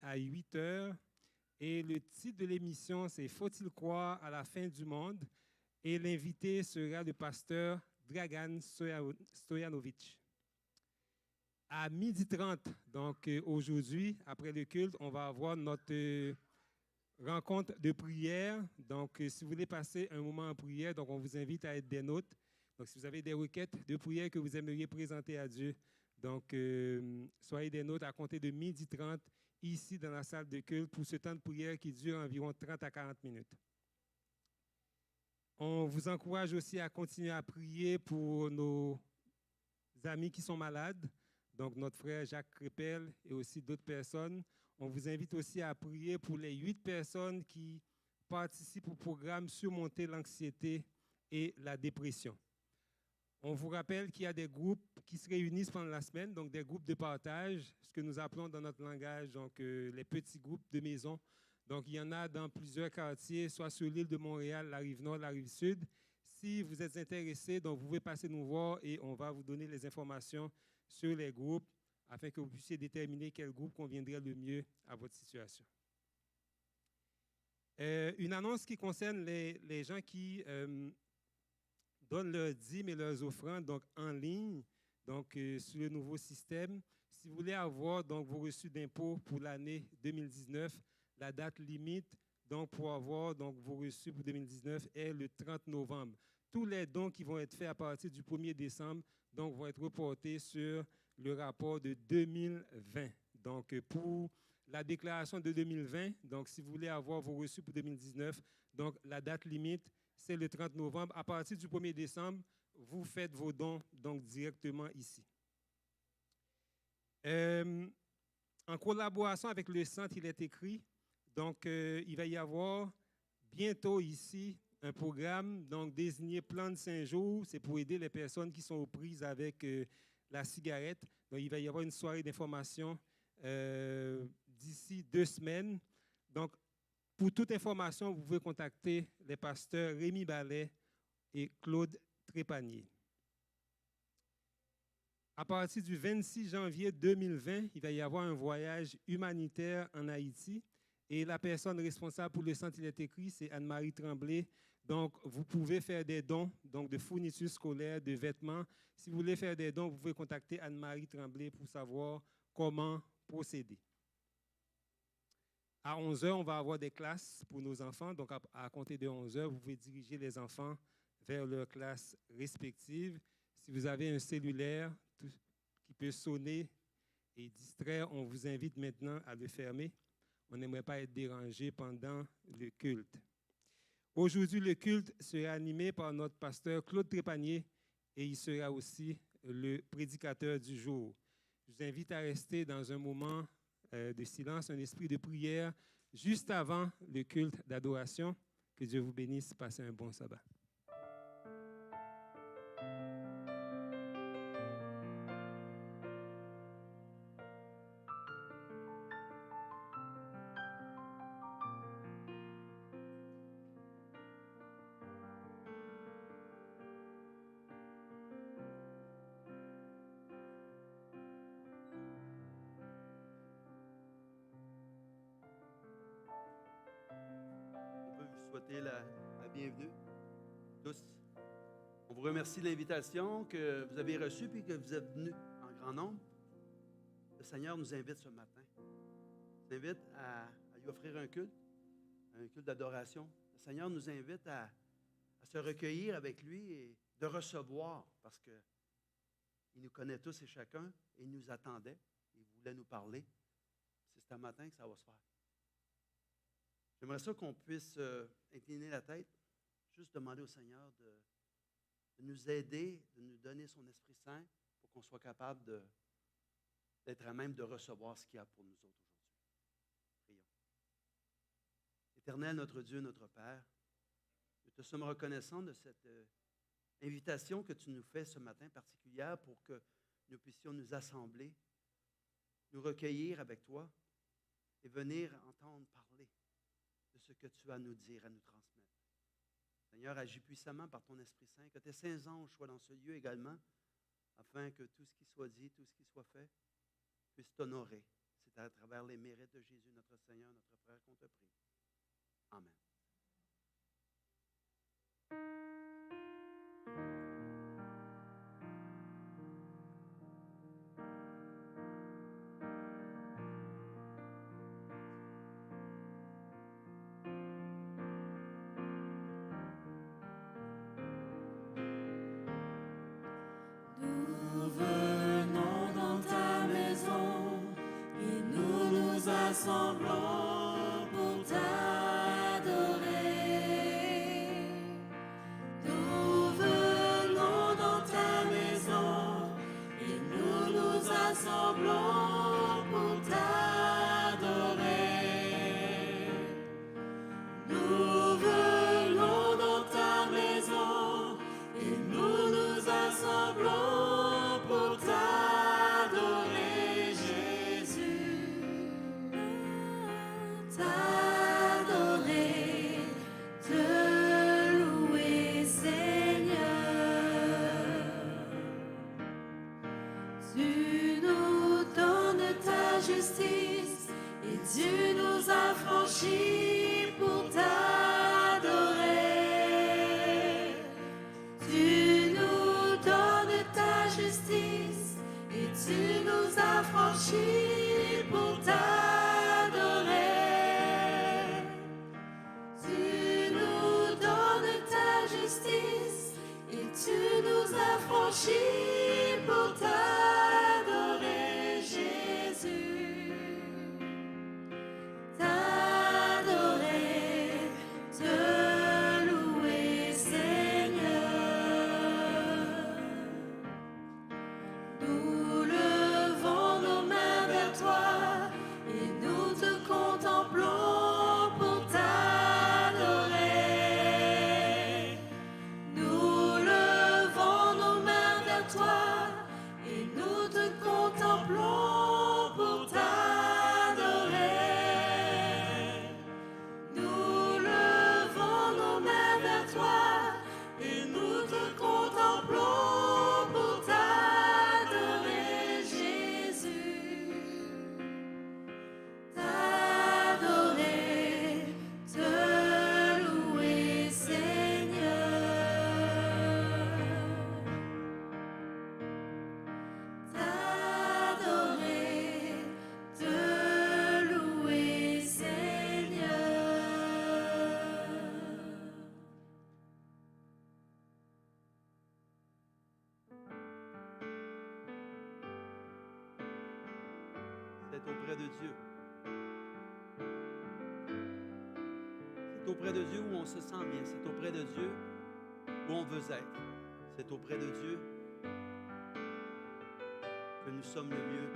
à 8 heures. Et le titre de l'émission, c'est « Faut-il croire à la fin du monde ?» Et l'invité sera le pasteur Dragan Stojanovic. À 12h30, donc aujourd'hui, après le culte, on va avoir notre rencontre de prière. Donc, si vous voulez passer un moment en prière, donc on vous invite à être des nôtres. Donc, si vous avez des requêtes de prière que vous aimeriez présenter à Dieu, donc soyez des nôtres à compter de 12h30 ici dans la salle de culte pour ce temps de prière qui dure environ 30 à 40 minutes. On vous encourage aussi à continuer à prier pour nos amis qui sont malades, donc notre frère Jacques Crépel et aussi d'autres personnes. On vous invite aussi à prier pour les 8 personnes qui participent au programme Surmonter l'anxiété et la dépression. On vous rappelle qu'il y a des groupes qui se réunissent pendant la semaine, donc des groupes de partage, ce que nous appelons dans notre langage donc, les petits groupes de maison. Donc, il y en a dans plusieurs quartiers, soit sur l'île de Montréal, la rive nord, la rive sud. Si vous êtes intéressé, donc vous pouvez passer nous voir et on va vous donner les informations sur les groupes afin que vous puissiez déterminer quel groupe conviendrait le mieux à votre situation. Une annonce qui concerne les gens qui donnent leurs dîmes et leurs offrandes donc, en ligne, donc, sur le nouveau système. Si vous voulez avoir donc, vos reçus d'impôts pour l'année 2019, la date limite donc, pour avoir donc, vos reçus pour 2019 est le 30 novembre. Tous les dons qui vont être faits à partir du 1er décembre donc, vont être reportés sur le rapport de 2020. Donc, pour la déclaration de 2020, donc, si vous voulez avoir vos reçus pour 2019, donc, la date limite, c'est le 30 novembre. À partir du 1er décembre, vous faites vos dons donc, directement ici. En collaboration avec le centre, il est écrit, donc il va y avoir bientôt ici un programme donc, désigné Plan de 5 jours. C'est pour aider les personnes qui sont aux prises avec la cigarette. Donc, il va y avoir une soirée d'information d'ici 2 semaines. Donc, pour toute information, vous pouvez contacter les pasteurs Rémi Ballet et Claude Trépanier. À partir du 26 janvier 2020, il va y avoir un voyage humanitaire en Haïti. Et la personne responsable pour le centre, il est écrit, c'est Anne-Marie Tremblay. Donc, vous pouvez faire des dons donc de fournitures scolaires, de vêtements. Si vous voulez faire des dons, vous pouvez contacter Anne-Marie Tremblay pour savoir comment procéder. À 11h, on va avoir des classes pour nos enfants. Donc, à compter de 11h, vous pouvez diriger les enfants vers leurs classes respectives. Si vous avez un cellulaire qui peut sonner et distraire, on vous invite maintenant à le fermer. On n'aimerait pas être dérangé pendant le culte. Aujourd'hui, le culte sera animé par notre pasteur Claude Trépanier et il sera aussi le prédicateur du jour. Je vous invite à rester dans un moment de silence, un esprit de prière, juste avant le culte d'adoration. Que Dieu vous bénisse. Passez un bon sabbat. Souhaiter la bienvenue tous. On vous remercie de l'invitation que vous avez reçue puis que vous êtes venus en grand nombre. Le Seigneur nous invite ce matin. Il nous invite à lui offrir un culte d'adoration. Le Seigneur nous invite à se recueillir avec lui et de recevoir parce qu'il nous connaît tous et chacun et il nous attendait. Il voulait nous parler. C'est ce matin que ça va se faire. J'aimerais ça qu'on puisse incliner la tête, juste demander au Seigneur de nous aider, de nous donner son Esprit Saint pour qu'on soit capable d'être à même de recevoir ce qu'il y a pour nous autres aujourd'hui. Prions. Éternel, notre Dieu, notre Père, nous te sommes reconnaissants de cette invitation que tu nous fais ce matin particulière pour que nous puissions nous assembler, nous recueillir avec toi et venir entendre parler de ce que tu as à nous dire, à nous transmettre. Seigneur, agis puissamment par ton Esprit Saint, que tes saints anges soient dans ce lieu également, afin que tout ce qui soit dit, tout ce qui soit fait, puisse t'honorer. C'est C'est à travers les mérites de Jésus, notre Seigneur, notre frère, qu'on te prie. Amen. Nous venons dans ta maison et nous nous assemblons pour t'adorer. Nous venons dans ta maison et nous nous assemblons pour t'adorer. Nous venons dans ta maison et nous nous assemblons pour t'adorer, Jésus. T'adorer, te louer, Seigneur. Tu nous donnes ta justice et tu nous as franchis pour t'adorer. Tu nous donnes ta justice et tu nous as franchis pour t'adorer. Tu nous donnes ta justice et tu nous as franchis pour t'adorer, Jésus. T'adorer, te louer, Seigneur. Nous levons nos mains vers toi et nous te contemplons pour t'adorer. Nous levons nos mains vers toi et nous te contemplons pour t'adorer. Nous levons nos mains vers toi et nous te contemplons pour t'adorer, Jésus. T'adorer, te louer, Seigneur. T'adorer, te louer, Seigneur. C'est auprès de Dieu. C'est auprès de Dieu où on se sent bien. C'est auprès de Dieu où on veut être. C'est auprès de Dieu que nous sommes le mieux.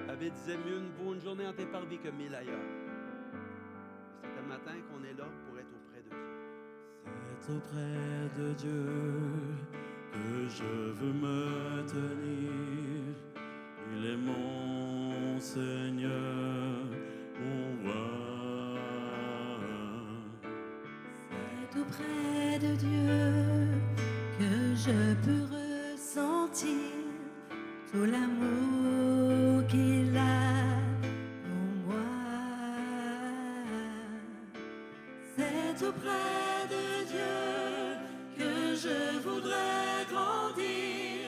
David disait mieux vaut une journée en tes parvis que 1000 ailleurs. C'est un matin qu'on est là pour être auprès de Dieu. C'est auprès de Dieu que je veux me tenir. Il est mon Seigneur, mon roi. C'est auprès de Dieu que je peux ressentir tout l'amour qu'il a pour moi. C'est auprès de Dieu que je voudrais grandir,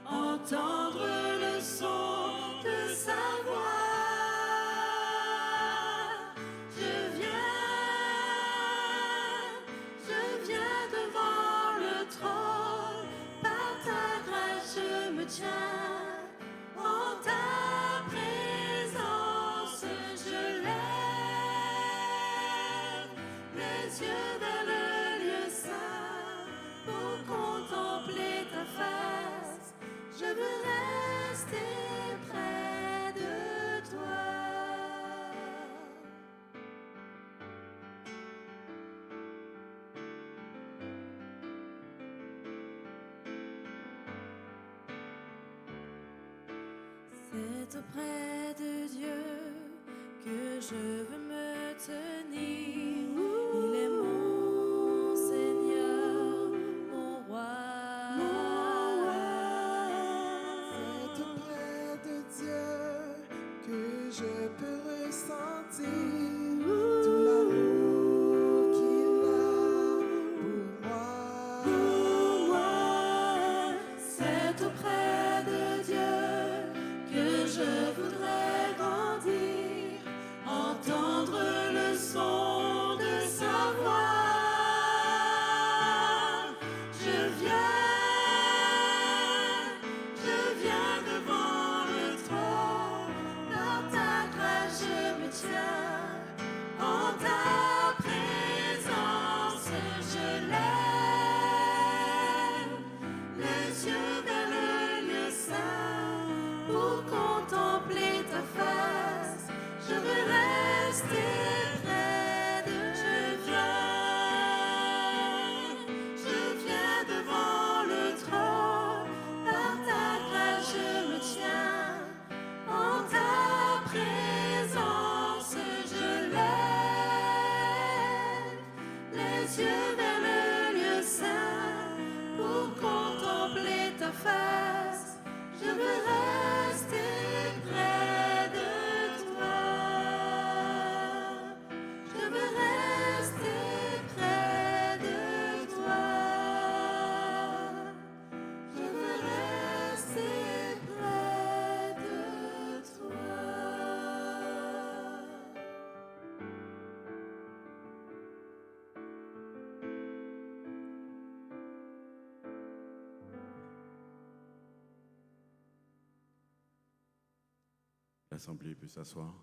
entendre le son de sa voix. Je viens devant le trône, par ta grâce je me tiens. En ta présence je lève les yeux vers le lieu saint pour contempler ta face. Je veux rester près de toi. C'est auprès de Dieu que je veux me tenir. Il est mon Seigneur, mon roi. C'est je peux ressentir tout l'amour qu'il a pour moi. Pour moi, c'est auprès de Dieu que je voudrais grandir, entendre le son de sa voix. Je viens devant le trône, dans ta grâce je me tiens, en ta présence je lève les yeux vers le lieu saint pour contempler ta face. Je veux rester près de je viens devant le trône, par ta grâce je me tiens, en ta présence je lève les yeux vers le lieu saint pour contempler ta face. Je veux rester près de toi. Je veux rester près de toi. Je veux rester près de toi. L'Assemblée peut s'asseoir.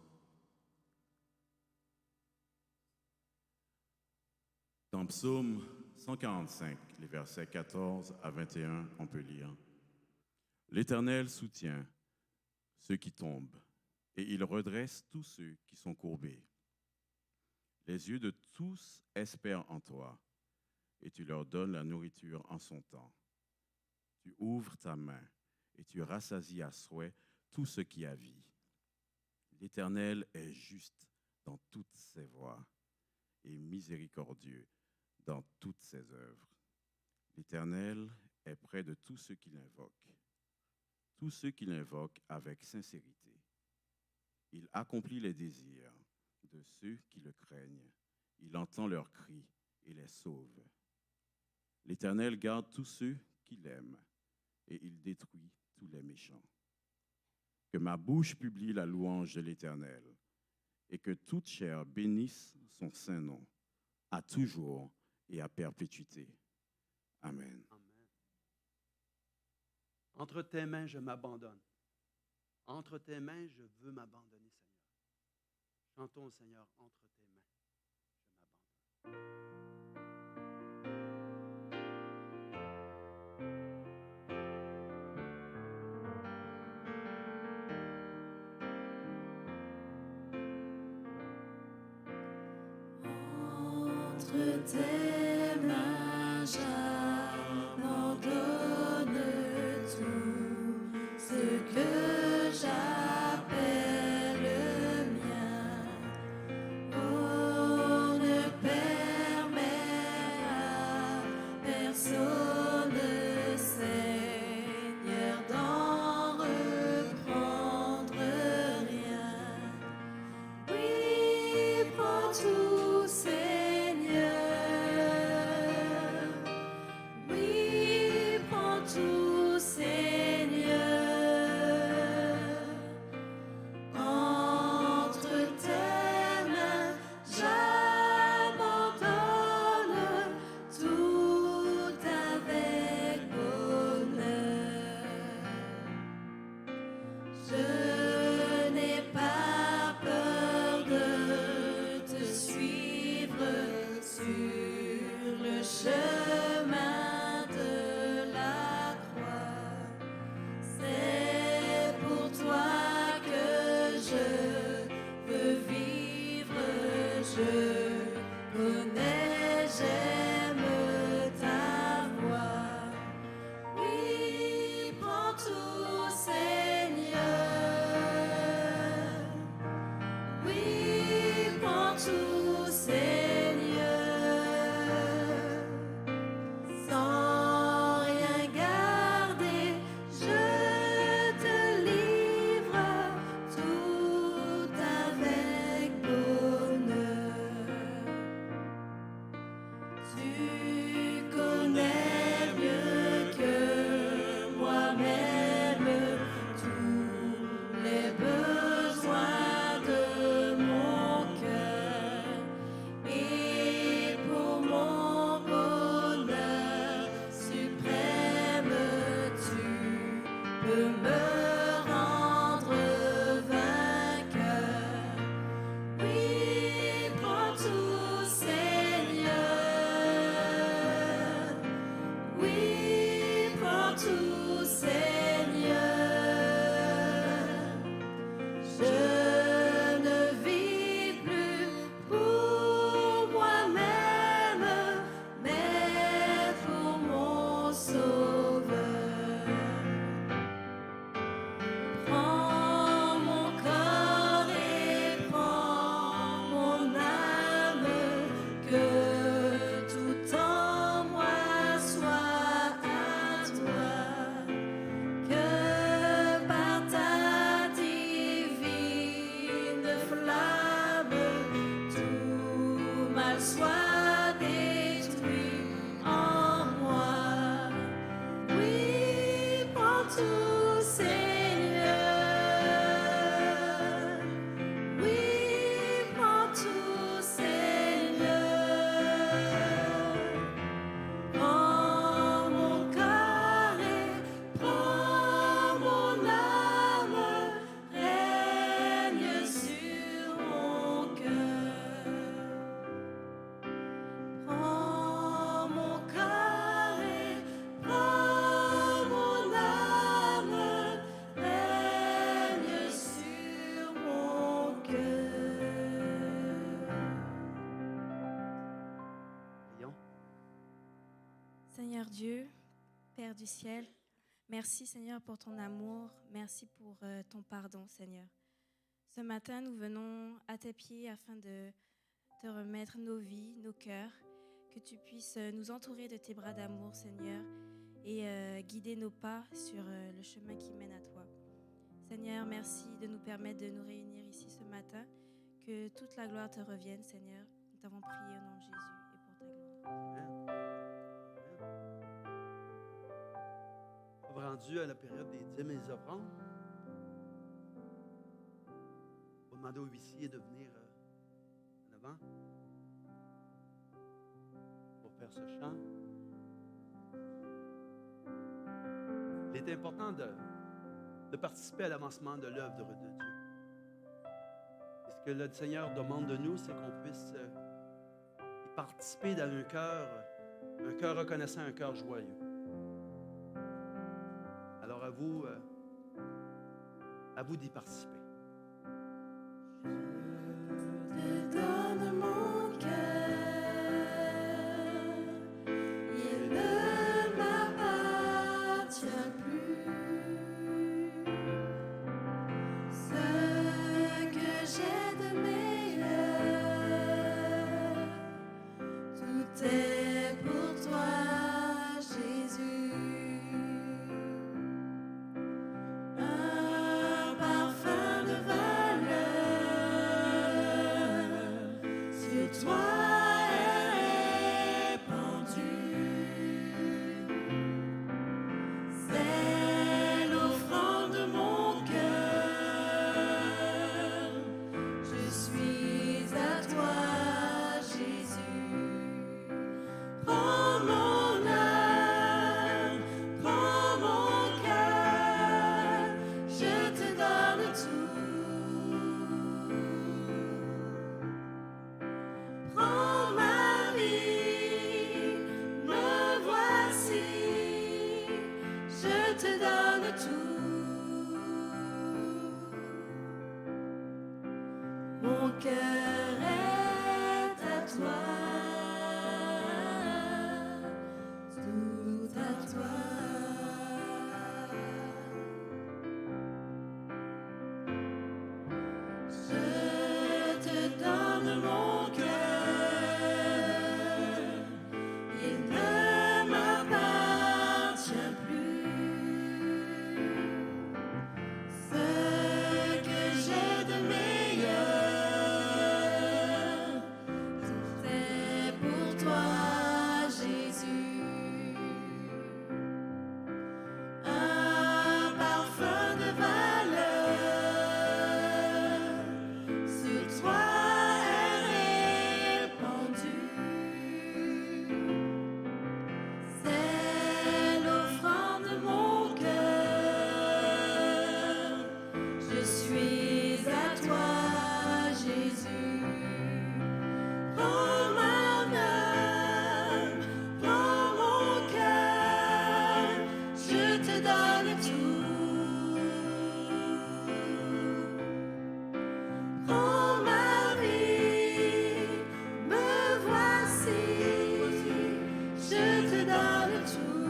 Dans Psaume 145, les versets 14 à 21, on peut lire: L'Éternel soutient ceux qui tombent, et il redresse tous ceux qui sont courbés. Les yeux de tous espèrent en toi, et tu leur donnes la nourriture en son temps. Tu ouvres ta main, et tu rassasies à souhait tout ce qui a vie. L'Éternel est juste dans toutes ses voies et miséricordieux dans toutes ses œuvres. L'Éternel est près de tous ceux qui l'invoquent avec sincérité. Il accomplit les désirs de ceux qui le craignent. Il entend leurs cris et les sauve. L'Éternel garde tous ceux qui l'aiment et il détruit tous les méchants. Que ma bouche publie la louange de l'Éternel et que toute chair bénisse son saint nom, à toujours et à perpétuité. Amen. Amen. Entre tes mains, je m'abandonne. Entre tes mains, je veux m'abandonner, Seigneur. Chantons au Seigneur, entre tes mains, je m'abandonne. Entre tes mains, j'abandonne tout ce que j'appelle mien. Oh, ne permets à personne, Seigneur, d'en reprendre rien. Oui, prends tout, Seigneur. Oui, prends tout, Seigneur. Entre tes mains, j'abandonne tout avec bonheur. Je n'ai pas peur de te suivre sur le chemin de la croix. C'est pour toi que je veux vivre. Je connais, j'aime ta voix. Oui, prends tout, Seigneur. Oui, prends tout, Seigneur. Sans rien garder, je te livre tout Dieu, Père du ciel, merci Seigneur pour ton amour, merci pour ton pardon Seigneur. Ce matin, nous venons à tes pieds afin de te remettre nos vies, nos cœurs, que tu puisses nous entourer de tes bras d'amour Seigneur et guider nos pas sur le chemin qui mène à toi. Seigneur, merci de nous permettre de nous réunir ici ce matin, que toute la gloire te revienne Seigneur. Nous t'avons prié au nom de Jésus et pour ta gloire. Nous sommes rendus à la période des dîmes et des offrandes. On va demander aux huissiers de venir en avant pour faire ce chant. Il est important de participer à l'avancement de l'œuvre de Dieu. Et ce que le Seigneur demande de nous, c'est qu'on puisse y participer dans un cœur reconnaissant, un cœur joyeux. Alors à vous d'y participer. Te donne mon cœur, il ne m'appartient plus. Ce que j'ai de meilleur, tout est pour toi, Jésus. Un parfum de valeur sur toi est répandu. C'est l'offrande de mon cœur. Je suis à toi, Jésus. Prends mon âme, prends mon cœur, je te donne tout. Prends ma vie, me voici, je te donne tout. Mon cœur est à toi, tout à toi. Je te donne mon cœur, il ne m'appartient plus. Ce que j'ai de meilleur, tout est pour toi, Jésus. Un parfum de valeur sur toi est répandu. C'est l'offrande de mon cœur. Je suis à toi, Jésus. Prends ma âme, prends mon cœur, je te donne tout. Prends ma vie, me voici, je te donne tout.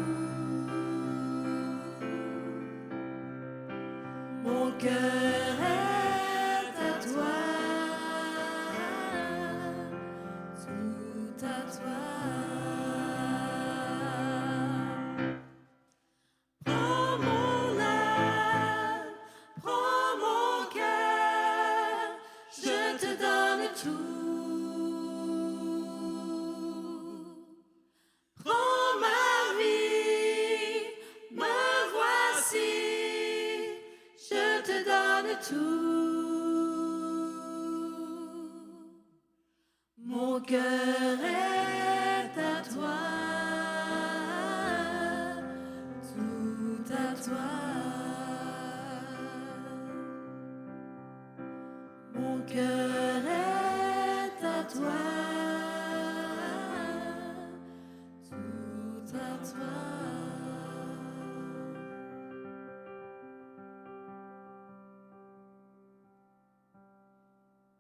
Mon cœur est à toi, tout à toi. Prends mon âme, prends mon cœur, je te donne tout. Prends ma vie, me voici, je te donne tout. Mon cœur est à toi, tout à toi. Mon cœur est à toi, tout à toi.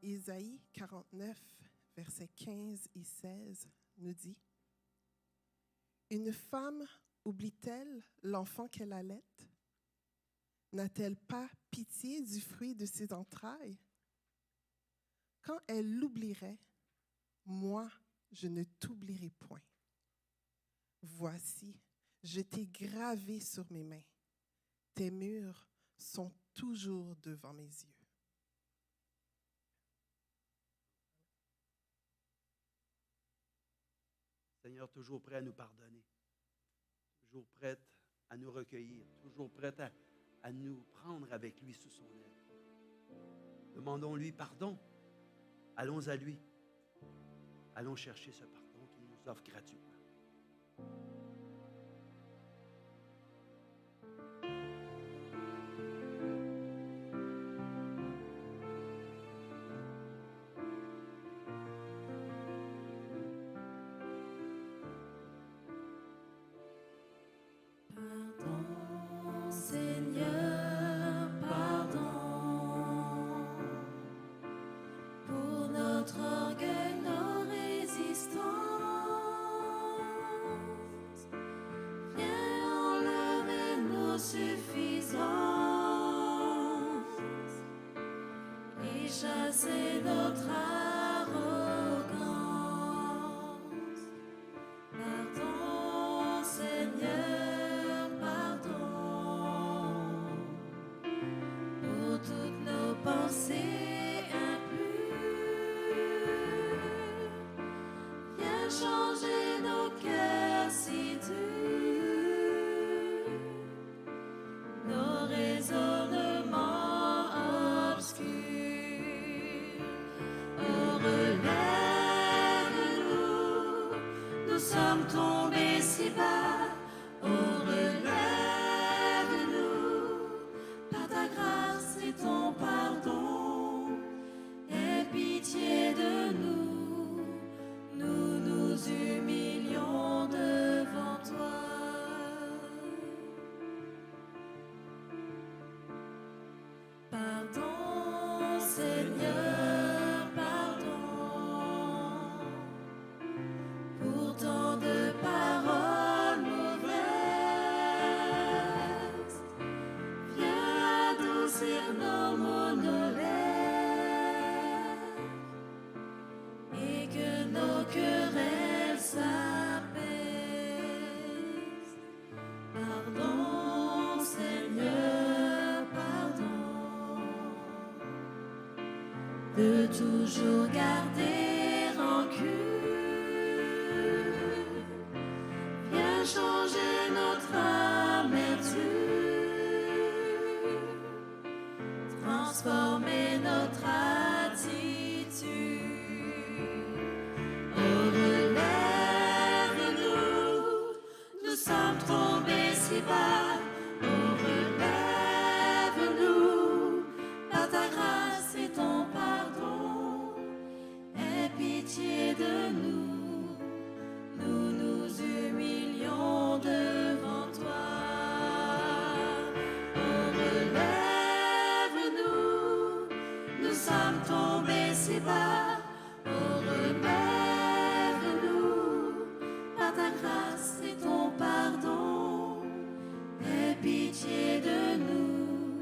Isaïe 49, versets 15 et 16 nous dit: Une femme oublie-t-elle l'enfant qu'elle allait? N'a-t-elle pas pitié du fruit de ses entrailles? Quand elle l'oublierait, moi, je ne t'oublierai point. Voici, je t'ai gravé sur mes mains. Tes murs sont toujours devant mes yeux. Seigneur, toujours prêt à nous pardonner, toujours prête à nous recueillir, toujours prête à nous prendre avec lui sous son aile. Demandons-lui pardon. Allons à lui. Allons chercher ce pardon qu'il nous offre gratuitement. Pardon, Seigneur, pardon pour notre orgueil, nos résistances. Viens enlever nos suffisances et chasser notre arrogance. Pardon, Seigneur, pardon pour toutes nos pensées impures. Viens changer nos cœurs si durs, nos raisonnements obscurs. Oh, relève-nous, nous sommes tombés si bas. Oh, relève-nous, par ta grâce et ton pardon. Aie pitié de nous, nous nous humilions devant toi. Pardon, Seigneur, pardon pour tant de paroles mauvaises. Viens adoucir nos monolètes et que nos querelles s'apaisent. Pardon, Seigneur, pardon de toujours garder rancune. Viens changer notre amertume, transformer notre attitude. Oh, relève-nous, nous sommes tombés si bas. Oh, relève-nous, par ta grâce et ton pardon. Aie pitié de nous, nous nous humilions devant toi. Oh, relève-nous, nous sommes tombés si bas. Oh, relève-nous, par ta grâce et ton pardon. Aie pitié de nous,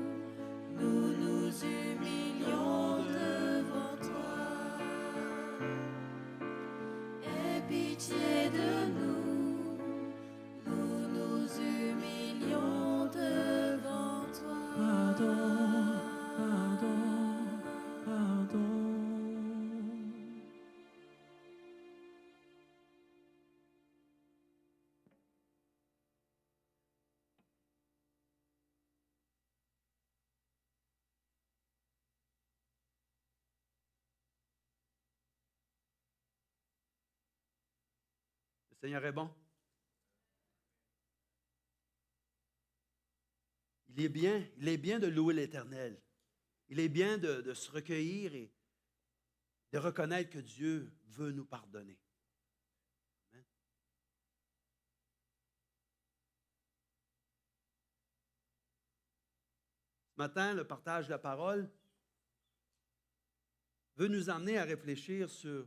nous nous humilions devant toi. Aie pitié de nous, nous nous humilions devant toi. Pardon, pardon, pardon. Le Seigneur est bon. Il est bien de louer l'Éternel. Il est bien de se recueillir et de reconnaître que Dieu veut nous pardonner. Amen. Ce matin, le partage de la parole veut nous amener à réfléchir sur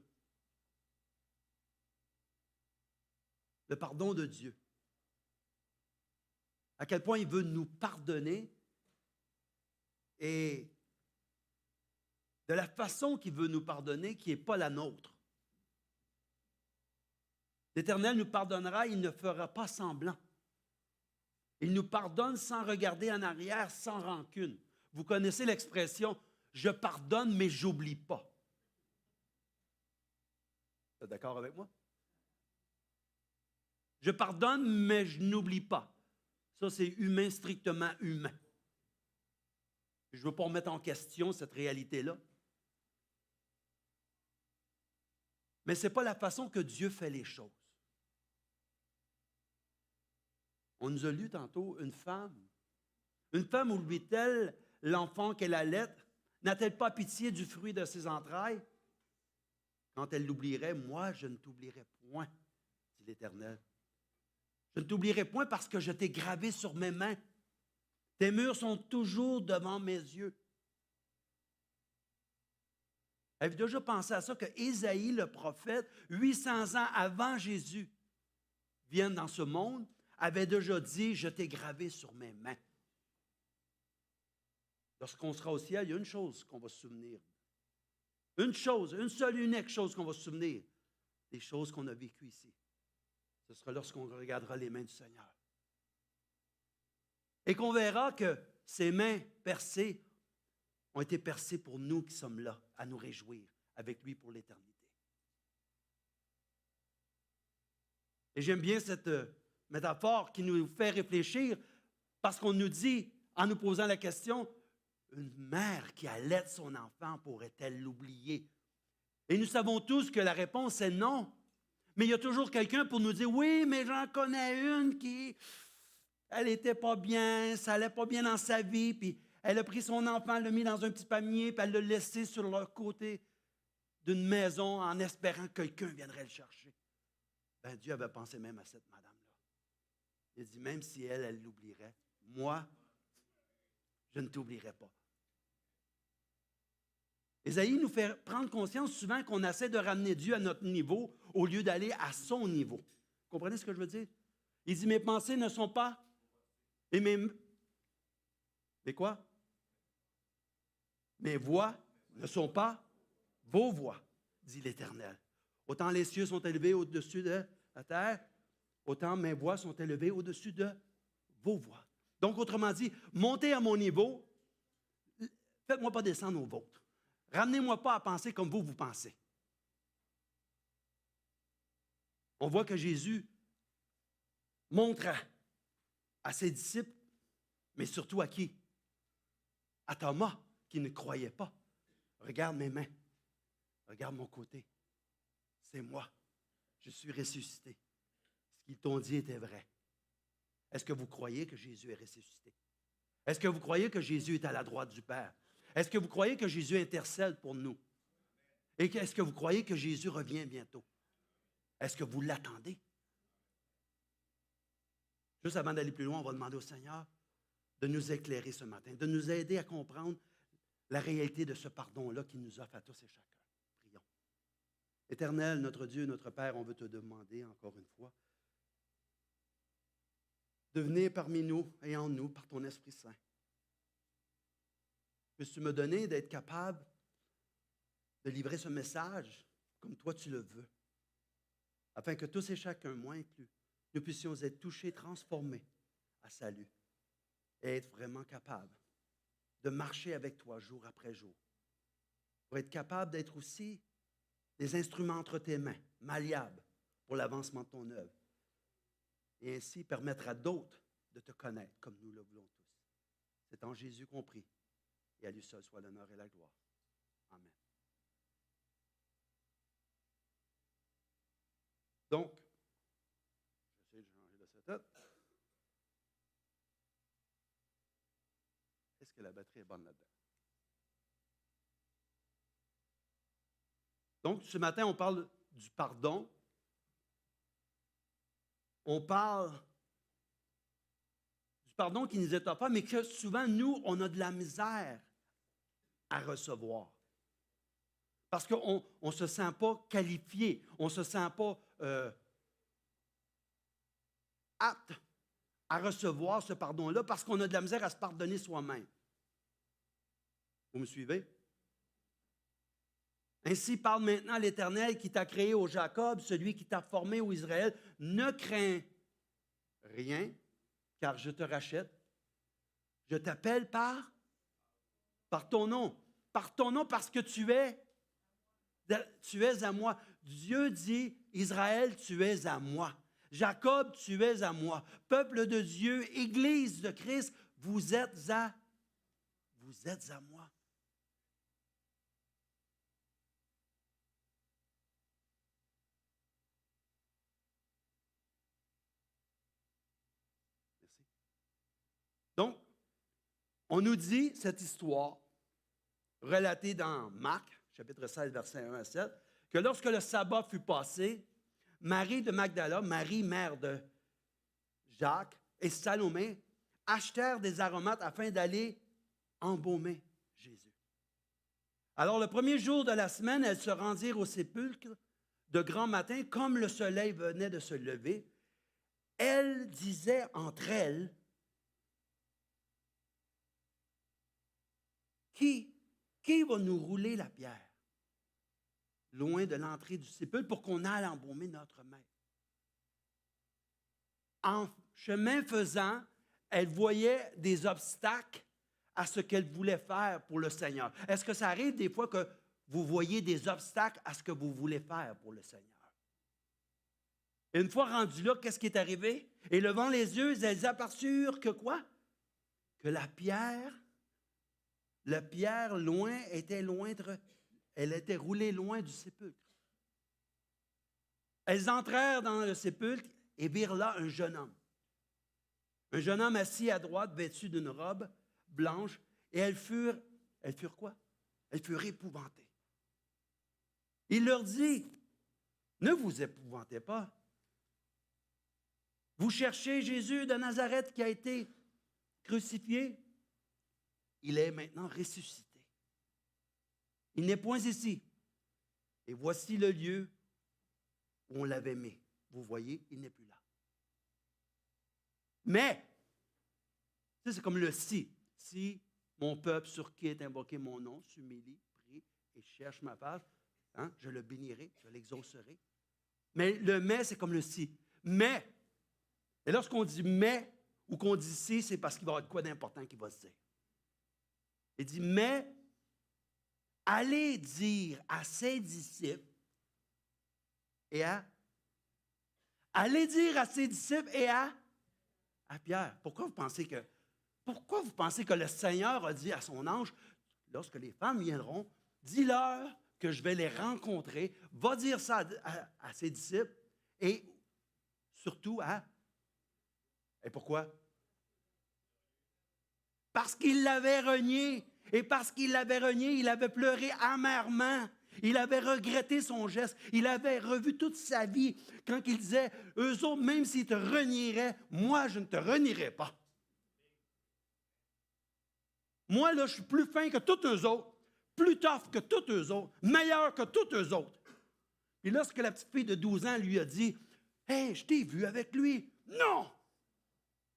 le pardon de Dieu. À quel point il veut nous pardonner et de la façon qu'il veut nous pardonner qui n'est pas la nôtre. L'Éternel nous pardonnera, il ne fera pas semblant. Il nous pardonne sans regarder en arrière, sans rancune. Vous connaissez l'expression « je pardonne, mais j'oublie pas ». Vous êtes d'accord avec moi? Je pardonne, mais je n'oublie pas. Ça, c'est humain, strictement humain. Je ne veux pas remettre en question cette réalité-là. Mais ce n'est pas la façon que Dieu fait les choses. On nous a lu tantôt une femme. Une femme oublie-t-elle l'enfant qu'elle allait? N'a-t-elle pas pitié du fruit de ses entrailles? Quand elle l'oublierait, moi, je ne t'oublierai point, dit l'Éternel. Je ne t'oublierai point parce que je t'ai gravé sur mes mains. Tes murs sont toujours devant mes yeux. Avez-vous déjà pensé à ça, que Ésaïe, le prophète, 800 ans avant Jésus vienne dans ce monde, avait déjà dit « Je t'ai gravé sur mes mains ». Lorsqu'on sera au ciel, il y a une chose qu'on va se souvenir. Une chose, une seule unique chose qu'on va se souvenir. Des choses qu'on a vécues ici. Ce sera lorsqu'on regardera les mains du Seigneur. Et qu'on verra que ces mains percées ont été percées pour nous qui sommes là, à nous réjouir avec lui pour l'éternité. Et j'aime bien cette métaphore qui nous fait réfléchir parce qu'on nous dit, en nous posant la question, une mère qui allaite son enfant pourrait-elle l'oublier? Et nous savons tous que la réponse est non. Mais il y a toujours quelqu'un pour nous dire, oui, mais j'en connais une qui, elle n'était pas bien, ça n'allait pas bien dans sa vie, puis elle a pris son enfant, elle l'a mis dans un petit panier, puis elle l'a laissé sur le côté d'une maison en espérant que quelqu'un viendrait le chercher. Ben, Dieu avait pensé même à cette madame-là. Il a dit, même si elle l'oublierait, moi, je ne t'oublierai pas. Ésaïe nous fait prendre conscience souvent qu'on essaie de ramener Dieu à notre niveau au lieu d'aller à son niveau. Vous comprenez ce que je veux dire? Il dit, mes pensées ne sont pas... Et mes quoi? Mes voix ne sont pas vos voix, dit l'Éternel. Autant les cieux sont élevés au-dessus de la terre, autant mes voix sont élevées au-dessus de vos voix. Donc, autrement dit, montez à mon niveau, faites-moi pas descendre au vôtre. Ramenez-moi pas à penser comme vous pensez. On voit que Jésus montre à ses disciples, mais surtout à qui? À Thomas, qui ne croyait pas. Regarde mes mains. Regarde mon côté. C'est moi. Je suis ressuscité. Ce qu'ils t'ont dit était vrai. Est-ce que vous croyez que Jésus est ressuscité? Est-ce que vous croyez que Jésus est à la droite du Père? Est-ce que vous croyez que Jésus intercède pour nous? Et est-ce que vous croyez que Jésus revient bientôt? Est-ce que vous l'attendez? Juste avant d'aller plus loin, on va demander au Seigneur de nous éclairer ce matin, de nous aider à comprendre la réalité de ce pardon-là qu'il nous offre à tous et chacun. Prions. Éternel, notre Dieu, notre Père, on veut te demander encore une fois de venir parmi nous et en nous par ton Esprit Saint. Puisses-tu me donner d'être capable de livrer ce message comme toi tu le veux, afin que tous et chacun, moi inclus, nous puissions être touchés, transformés à salut et être vraiment capables de marcher avec toi jour après jour, pour être capables d'être aussi des instruments entre tes mains, malléables pour l'avancement de ton œuvre, et ainsi permettre à d'autres de te connaître comme nous le voulons tous. C'est en Jésus qu'on prie, et à lui seul soit l'honneur et la gloire. Amen. Donc, j'essaie de changer de setup. Est-ce que la batterie est bonne là-dedans? Donc, ce matin, on parle du pardon. On parle du pardon qui nous est offert, mais que souvent, nous, on a de la misère à recevoir. Parce qu'on ne se sent pas qualifié, on ne se sent pas apte à recevoir ce pardon-là parce qu'on a de la misère à se pardonner soi-même. Vous me suivez? Ainsi parle maintenant l'Éternel qui t'a créé au Jacob, celui qui t'a formé au Israël. Ne crains rien, car je te rachète. Je t'appelle par ton nom. Par ton nom, parce que tu es à moi. Dieu dit, Israël, tu es à moi. Jacob, tu es à moi. Peuple de Dieu, Église de Christ, vous êtes à moi. Merci. Donc, on nous dit cette histoire relatée dans Marc, chapitre 16, versets 1 à 7, que lorsque le sabbat fut passé, Marie de Magdala, Marie, mère de Jacques, et Salomé achetèrent des aromates afin d'aller embaumer Jésus. Alors, le premier jour de la semaine, elles se rendirent au sépulcre de grand matin, comme le soleil venait de se lever. Elles disaient entre elles, Qui va nous rouler la pierre loin de l'entrée du sépulcre pour qu'on aille embaumer notre maître? En chemin faisant, elle voyait des obstacles à ce qu'elle voulait faire pour le Seigneur. Est-ce que ça arrive des fois que vous voyez des obstacles à ce que vous voulez faire pour le Seigneur? Et une fois rendu là, qu'est-ce qui est arrivé? Et levant les yeux, elles aperçurent que quoi? Que la pierre elle était roulée loin du sépulcre. Elles entrèrent dans le sépulcre et virent là un jeune homme. Un jeune homme assis à droite, vêtu d'une robe blanche, et elles furent quoi? Elles furent épouvantées. Il leur dit, ne vous épouvantez pas. Vous cherchez Jésus de Nazareth qui a été crucifié. Il est maintenant ressuscité. Il n'est point ici. Et voici le lieu où on l'avait mis. Vous voyez, il n'est plus là. Mais, ça c'est comme le si. Si mon peuple sur qui est invoqué mon nom s'humilie, prie et cherche ma face, je le bénirai, je l'exaucerai. Mais le mais, c'est comme le si. Mais, et lorsqu'on dit mais ou qu'on dit si, c'est parce qu'il va y avoir quoi d'important qui va se dire. Il dit, mais allez dire à ses disciples allez dire à ses disciples et à Pierre. Pourquoi vous pensez que le Seigneur a dit à son ange, lorsque les femmes viendront, dis-leur que je vais les rencontrer, va dire ça à ses disciples et surtout Et pourquoi? Parce qu'il l'avait renié. Et parce qu'il l'avait renié, il avait pleuré amèrement. Il avait regretté son geste. Il avait revu toute sa vie quand il disait, eux autres, même s'ils te renieraient, moi, je ne te renierai pas. Moi, là, je suis plus fin que tous eux autres, plus tough que tous eux autres, meilleur que tous eux autres. Et lorsque la petite fille de 12 ans lui a dit, « Hey, je t'ai vu avec lui. » Non!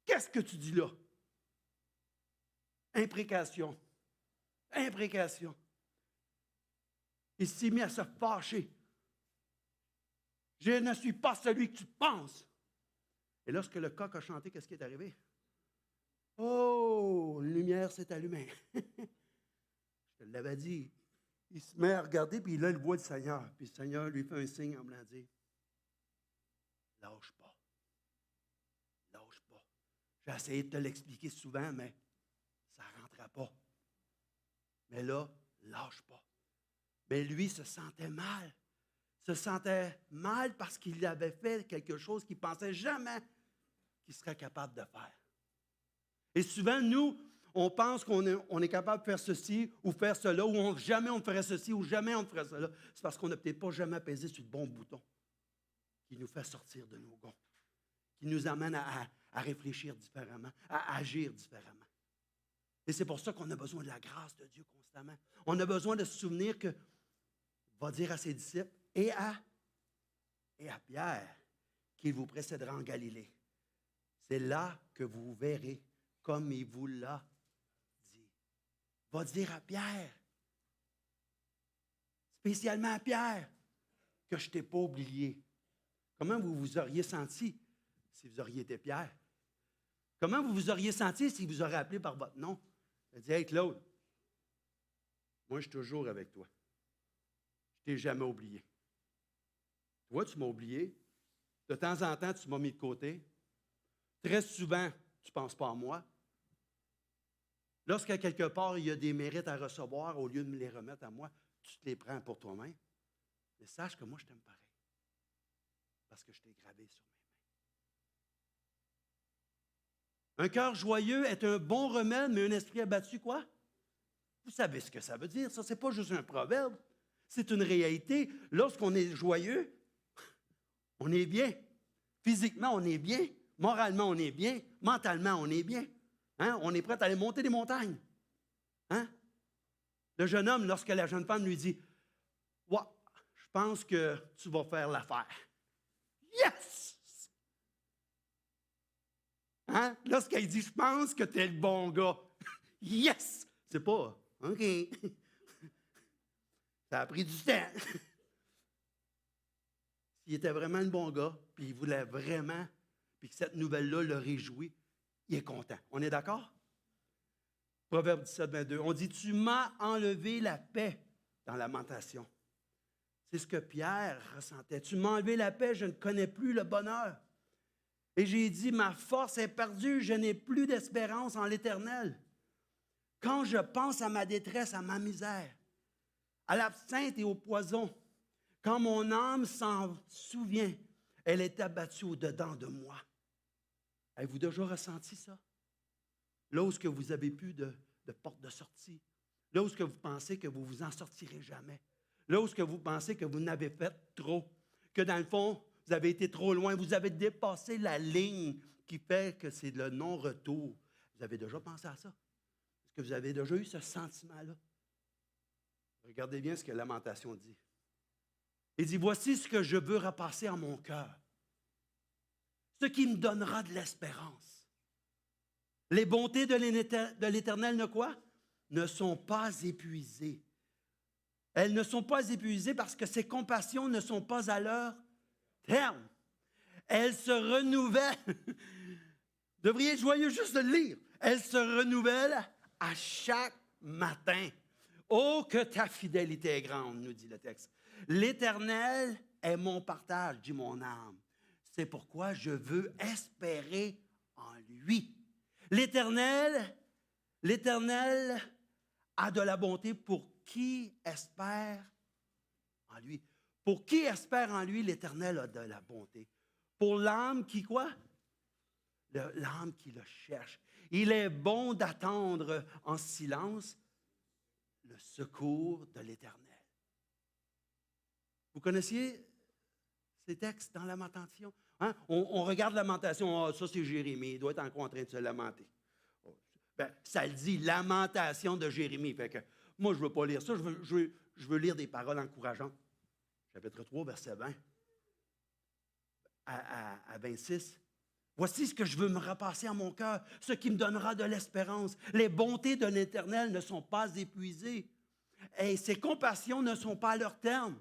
Qu'est-ce que tu dis là? Imprécation. Il s'est mis à se fâcher. Je ne suis pas celui que tu penses. Et lorsque le coq a chanté, qu'est-ce qui est arrivé? Oh, une lumière s'est allumée. Je te l'avais dit. Il se met à regarder, puis là, il voit le Seigneur. Puis le Seigneur lui fait un signe en blanc dire, lâche pas. Lâche pas. J'ai essayé de te l'expliquer souvent, mais ça ne rentrait pas. Mais là, lâche pas. Mais lui se sentait mal. Se sentait mal parce qu'il avait fait quelque chose qu'il ne pensait jamais qu'il serait capable de faire. Et souvent, nous, on pense qu'on est capable de faire ceci ou faire cela, ou jamais on ferait ceci ou jamais on ferait cela. C'est parce qu'on n'a peut-être pas jamais pesé sur le bon bouton qui nous fait sortir de nos gonds, qui nous amène à réfléchir différemment, à agir différemment. Et c'est pour ça qu'on a besoin de la grâce de Dieu constamment. On a besoin de se souvenir que, va dire à ses disciples et à Pierre qu'il vous précédera en Galilée. c'est là que vous verrez comme il vous l'a dit. Va dire à Pierre, spécialement à Pierre, que je ne t'ai pas oublié. Comment vous vous auriez senti si vous auriez été Pierre? Comment vous vous auriez senti si vous auriez appelé par votre nom? Il a dit, hey Claude, moi je suis toujours avec toi. Je ne t'ai jamais oublié. Toi, tu m'as oublié. De temps en temps, tu m'as mis de côté. Très souvent, tu ne penses pas à moi. Lorsqu'à quelque part, il y a des mérites à recevoir, au lieu de me les remettre à moi, tu te les prends pour toi-même. Mais sache que moi, je t'aime pareil. Parce que je t'ai gravé sur mes mains. Un cœur joyeux est un bon remède, mais un esprit abattu, quoi? Vous savez ce que ça veut dire, ça. Ce n'est pas juste un proverbe. C'est une réalité. Lorsqu'on est joyeux, on est bien. Physiquement, on est bien. Moralement, on est bien. Mentalement, on est bien. Hein? On est prêt à aller monter des montagnes. Hein? Le jeune homme, lorsque la jeune femme lui dit « Ouais, je pense que tu vas faire l'affaire. » Yes! Hein? Lorsqu'elle dit « Je pense que tu es le bon gars. » Yes! C'est pas « OK. » Ça a pris du temps. S'il était vraiment le bon gars, puis il voulait vraiment, puis que cette nouvelle-là le réjouit, il est content. On est d'accord? Proverbe 17, 22. On dit, tu m'as enlevé la paix dans Lamentation. C'est ce que Pierre ressentait. Tu m'as enlevé la paix, je ne connais plus le bonheur. Et j'ai dit, ma force est perdue, je n'ai plus d'espérance en l'Éternel. Quand je pense à ma détresse, à ma misère, à l'absinthe et au poison, quand mon âme s'en souvient, elle est abattue au-dedans de moi. Avez-vous déjà ressenti ça? Là où vous avez plus de porte de sortie. Là où vous pensez que vous vous en sortirez jamais. Là où vous pensez que vous n'avez fait trop. Que dans le fond, vous avez été trop loin. Vous avez dépassé la ligne qui fait que c'est le non-retour. Vous avez déjà pensé à ça? Est-ce que vous avez déjà eu ce sentiment-là? Regardez bien ce que Lamentation dit. Il dit, voici ce que je veux repasser en mon cœur. Ce qui me donnera de l'espérance. Les bontés de l'Éternel ne quoi? Ne sont pas épuisées. Elles ne sont pas épuisées parce que ses compassions ne sont pas à leur terme. Elles se renouvellent. Vous devriez être joyeux juste de le lire. Elles se renouvellent à chaque matin. Oh, que ta fidélité est grande, nous dit le texte. L'Éternel est mon partage, dit mon âme. C'est pourquoi je veux espérer en lui. L'Éternel a de la bonté pour qui espère en lui. Pour qui espère en lui, l'Éternel a de la bonté. Pour l'âme qui quoi? L'âme qui le cherche. Il est bon d'attendre en silence le secours de l'Éternel. Vous connaissiez ces textes dans Lamentation? Hein? On regarde Lamentation, oh, ça c'est Jérémie, il doit être encore en train de se lamenter. Ben, ça le dit, Lamentation de Jérémie. Fait que, moi, je ne veux pas lire ça, je veux lire des paroles encourageantes. Chapitre 3, verset 20 à 26. Voici ce que je veux me repasser en mon cœur, ce qui me donnera de l'espérance. Les bontés de l'Éternel ne sont pas épuisées et ses compassions ne sont pas à leur terme.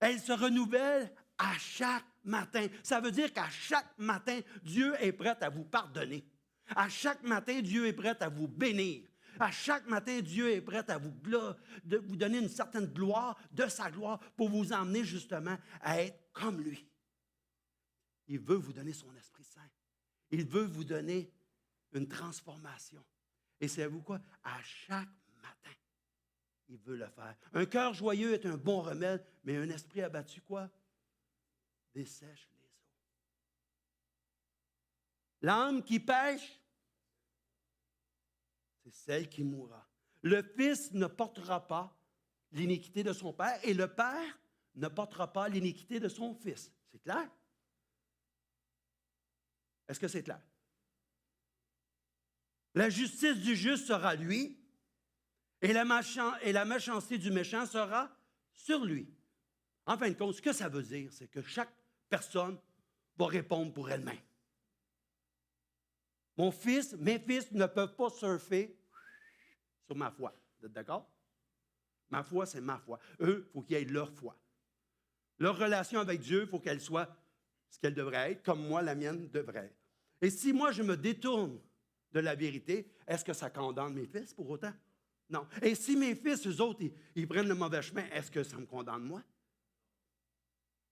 Elles se renouvellent à chaque matin. Ça veut dire qu'à chaque matin, Dieu est prêt à vous pardonner. À chaque matin, Dieu est prêt à vous bénir. À chaque matin, Dieu est prêt à vous donner une certaine gloire, de sa gloire, pour vous emmener justement à être comme lui. Il veut vous donner son Esprit Saint. Il veut vous donner une transformation. Et savez-vous quoi? À chaque matin, il veut le faire. Un cœur joyeux est un bon remède, mais un esprit abattu, quoi? Dessèche les eaux. L'âme qui pêche, c'est celle qui mourra. Le fils ne portera pas l'iniquité de son père et le père ne portera pas l'iniquité de son fils. C'est clair? Est-ce que c'est clair? La justice du juste sera lui et la méchanceté du méchant sera sur lui. En fin de compte, ce que ça veut dire, c'est que chaque personne va répondre pour elle-même. Mes fils ne peuvent pas surfer sur ma foi. Vous êtes d'accord? Ma foi, c'est ma foi. Eux, il faut qu'ils aient leur foi. Leur relation avec Dieu, il faut qu'elle soit ce qu'elle devrait être, comme moi, la mienne devrait être. Et si moi, je me détourne de la vérité, est-ce que ça condamne mes fils pour autant? Non. Et si mes fils, eux autres, ils prennent le mauvais chemin, est-ce que ça me condamne moi?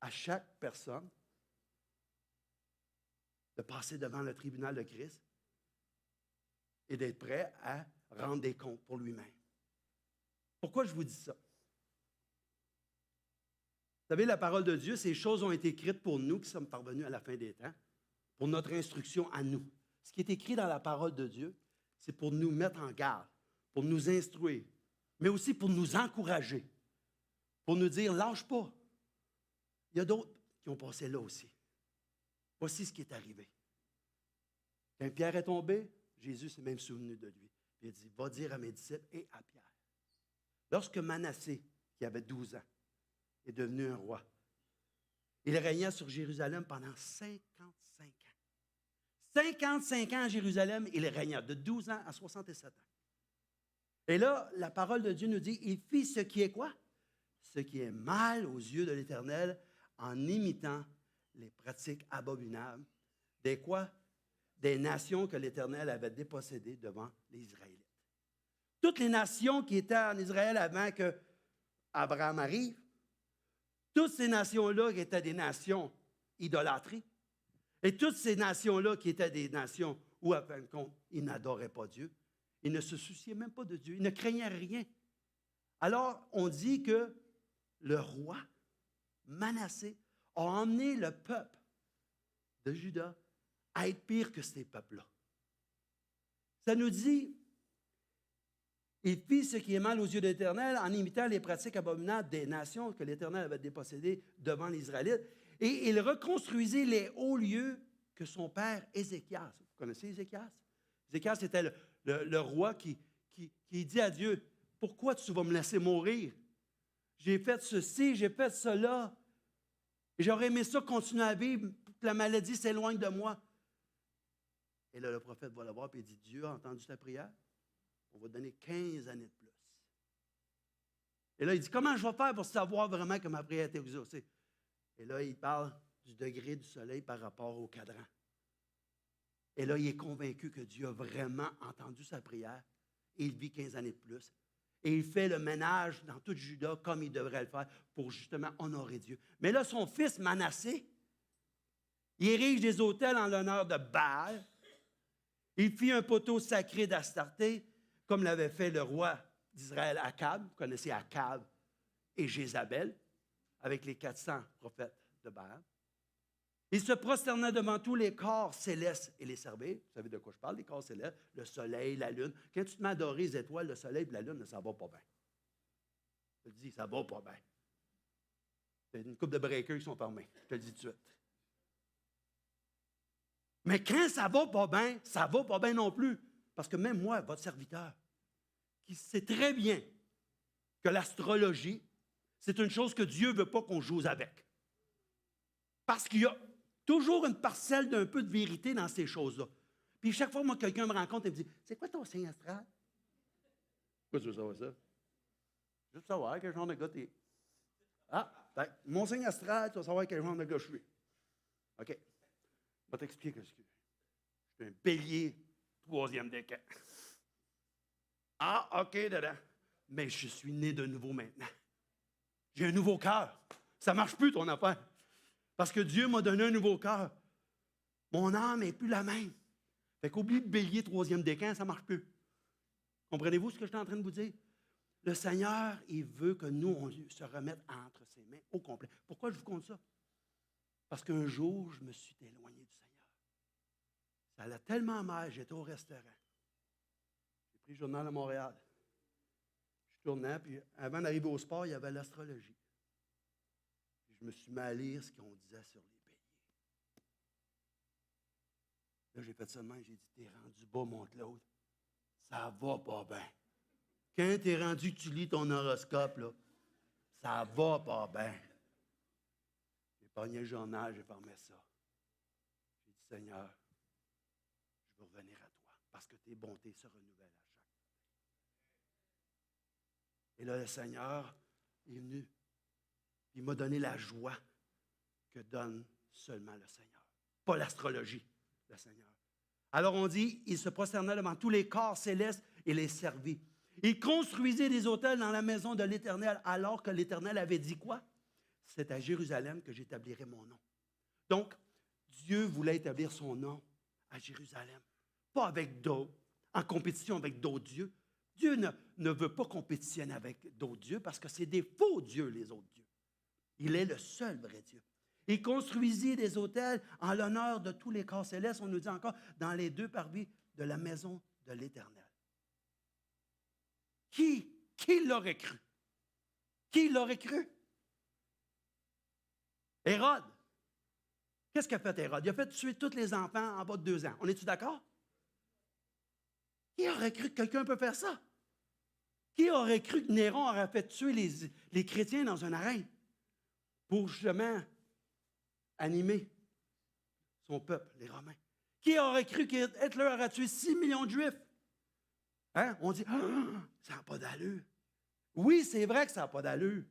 À chaque personne de passer devant le tribunal de Christ et d'être prêt à rendre des comptes pour lui-même. Pourquoi je vous dis ça? Vous savez, la parole de Dieu, ces choses ont été écrites pour nous qui sommes parvenus à la fin des temps, pour notre instruction à nous. Ce qui est écrit dans la parole de Dieu, c'est pour nous mettre en garde, pour nous instruire, mais aussi pour nous encourager, pour nous dire, lâche pas. Il y a d'autres qui ont passé là aussi. Voici ce qui est arrivé. Quand Pierre est tombé, Jésus s'est même souvenu de lui. Il a dit, va dire à mes disciples et à Pierre. Lorsque Manassé, qui avait 12 ans, est devenu un roi, il régna sur Jérusalem pendant 55 ans. 55 ans à Jérusalem, il régna de 12 ans à 67 ans. Et là, la parole de Dieu nous dit, il fit ce qui est quoi? Ce qui est mal aux yeux de l'Éternel en imitant les pratiques abominables. Des quoi? Des nations que l'Éternel avait dépossédées devant les Israélites. Toutes les nations qui étaient en Israël avant qu'Abraham arrive, toutes ces nations-là qui étaient des nations idolâtrées, et toutes ces nations-là qui étaient des nations où, à fin de compte, ils n'adoraient pas Dieu, ils ne se souciaient même pas de Dieu, ils ne craignaient rien. Alors, on dit que le roi Manassé a emmené le peuple de Juda à être pire que ces peuples-là. Ça nous dit, il fit ce qui est mal aux yeux de l'Éternel en imitant les pratiques abominables des nations que l'Éternel avait dépossédées devant les Israélites. Et il reconstruisit les hauts lieux que son père Ézéchias. Vous connaissez Ézéchias? Ézéchias était le roi qui dit à Dieu, « Pourquoi tu vas me laisser mourir? J'ai fait ceci, j'ai fait cela. Et j'aurais aimé ça continuer à vivre pour que la maladie s'éloigne de moi. » Et là, le prophète va le voir et il dit, « Dieu a entendu ta prière. On va te donner 15 années de plus. » Et là, il dit, « Comment je vais faire pour savoir vraiment que ma prière est exaucée? » Et là, il parle du degré du soleil par rapport au cadran. Et là, il est convaincu que Dieu a vraiment entendu sa prière et il vit 15 années de plus. Et il fait le ménage dans tout Juda comme il devrait le faire pour justement honorer Dieu. Mais là, son fils Manassé, il érige des autels en l'honneur de Baal. Il fit un poteau sacré d'Astarté, comme l'avait fait le roi d'Israël Akab. Vous connaissez Akab et Jézabel, avec les 400 prophètes de Baal. Il se prosterna devant tous les corps célestes et les servait. Vous savez de quoi je parle, les corps célestes, le soleil, la lune. Quand tu te mets à adorer les étoiles, le soleil et la lune, ça ne va pas bien. Je te dis, ça ne va pas bien. Il y a une couple de breakers qui sont fermés. Je te le dis tout de suite. Mais quand ça ne va pas bien, ça ne va pas bien non plus. Parce que même moi, votre serviteur, qui sait très bien que l'astrologie, c'est une chose que Dieu ne veut pas qu'on joue avec. Parce qu'il y a toujours une parcelle d'un peu de vérité dans ces choses-là. Puis chaque fois, moi, quelqu'un me rencontre et me dit, « C'est quoi ton signe astral? » Pourquoi tu veux savoir ça? Juste savoir quel genre de gars t'es. Ah, ben, mon signe astral, tu vas savoir quel genre de gars je suis. OK. Je vais t'expliquer ce que je suis. Je suis un bélier, 3e décan. Ah, OK, dedans. Mais je suis né de nouveau maintenant. J'ai un nouveau cœur. Ça ne marche plus, ton affaire. Parce que Dieu m'a donné un nouveau cœur. Mon âme n'est plus la même. Fait qu'oublie le bélier 3e décan, ça ne marche plus. Comprenez-vous ce que je suis en train de vous dire? Le Seigneur, il veut que nous, on se remette entre ses mains au complet. Pourquoi je vous compte ça? Parce qu'un jour, je me suis éloigné du Seigneur. Ça allait tellement mal, j'étais au restaurant. J'ai pris le journal à Montréal. Je tournais, puis avant d'arriver au sport, il y avait l'astrologie. Puis je me suis mis à lire ce qu'on disait sur les béliers. Là, j'ai fait ça de même, j'ai dit, t'es rendu bas, mon Claude. Ça va pas bien. Quand t'es rendu que tu lis ton horoscope, là, ça va pas bien. J'ai pogné le journal, j'ai fermé ça. J'ai dit, Seigneur, je veux revenir à toi parce que tes bontés se renouvellent à chaque fois. Et là, le Seigneur est venu. Il m'a donné la joie que donne seulement le Seigneur. Pas l'astrologie, le Seigneur. Alors on dit, il se prosternait devant tous les corps célestes et les servit. Il construisait des autels dans la maison de l'Éternel, alors que l'Éternel avait dit quoi? C'est à Jérusalem que j'établirai mon nom. Donc, Dieu voulait établir son nom à Jérusalem, pas avec d'autres, en compétition avec d'autres dieux. Dieu ne veut pas compétitionner avec d'autres dieux parce que c'est des faux dieux, les autres dieux. Il est le seul vrai Dieu. Il construisit des autels en l'honneur de tous les corps célestes, on nous dit encore, dans les 2 parvis de la maison de l'Éternel. Qui l'aurait cru? Qui l'aurait cru? Hérode. Qu'est-ce qu'a fait Hérode? Il a fait tuer tous les enfants en bas de 2 ans. On est-tu d'accord? Qui aurait cru que quelqu'un peut faire ça? Qui aurait cru que Néron aurait fait tuer les chrétiens dans une arène pour justement animer son peuple, les Romains? Qui aurait cru qu'Hitler aurait tué 6 millions de Juifs? Hein? On dit, ça n'a pas d'allure. Oui, c'est vrai que ça n'a pas d'allure.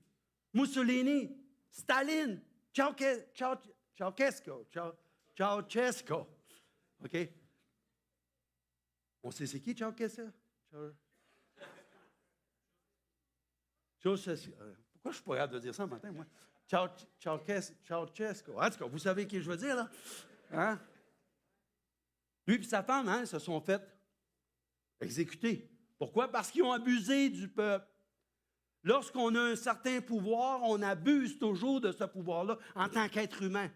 Mussolini, Staline, Ceausescu. OK? On sait c'est qui Ceausescu? Ceausescu. Pourquoi je suis pas capable de dire ça ce matin, moi? Ceausescu. En tout cas, vous savez qui je veux dire, là? Hein? Lui et sa femme, hein, se sont fait exécuter. Pourquoi? Parce qu'ils ont abusé du peuple. Lorsqu'on a un certain pouvoir, on abuse toujours de ce pouvoir-là en tant qu'être humain.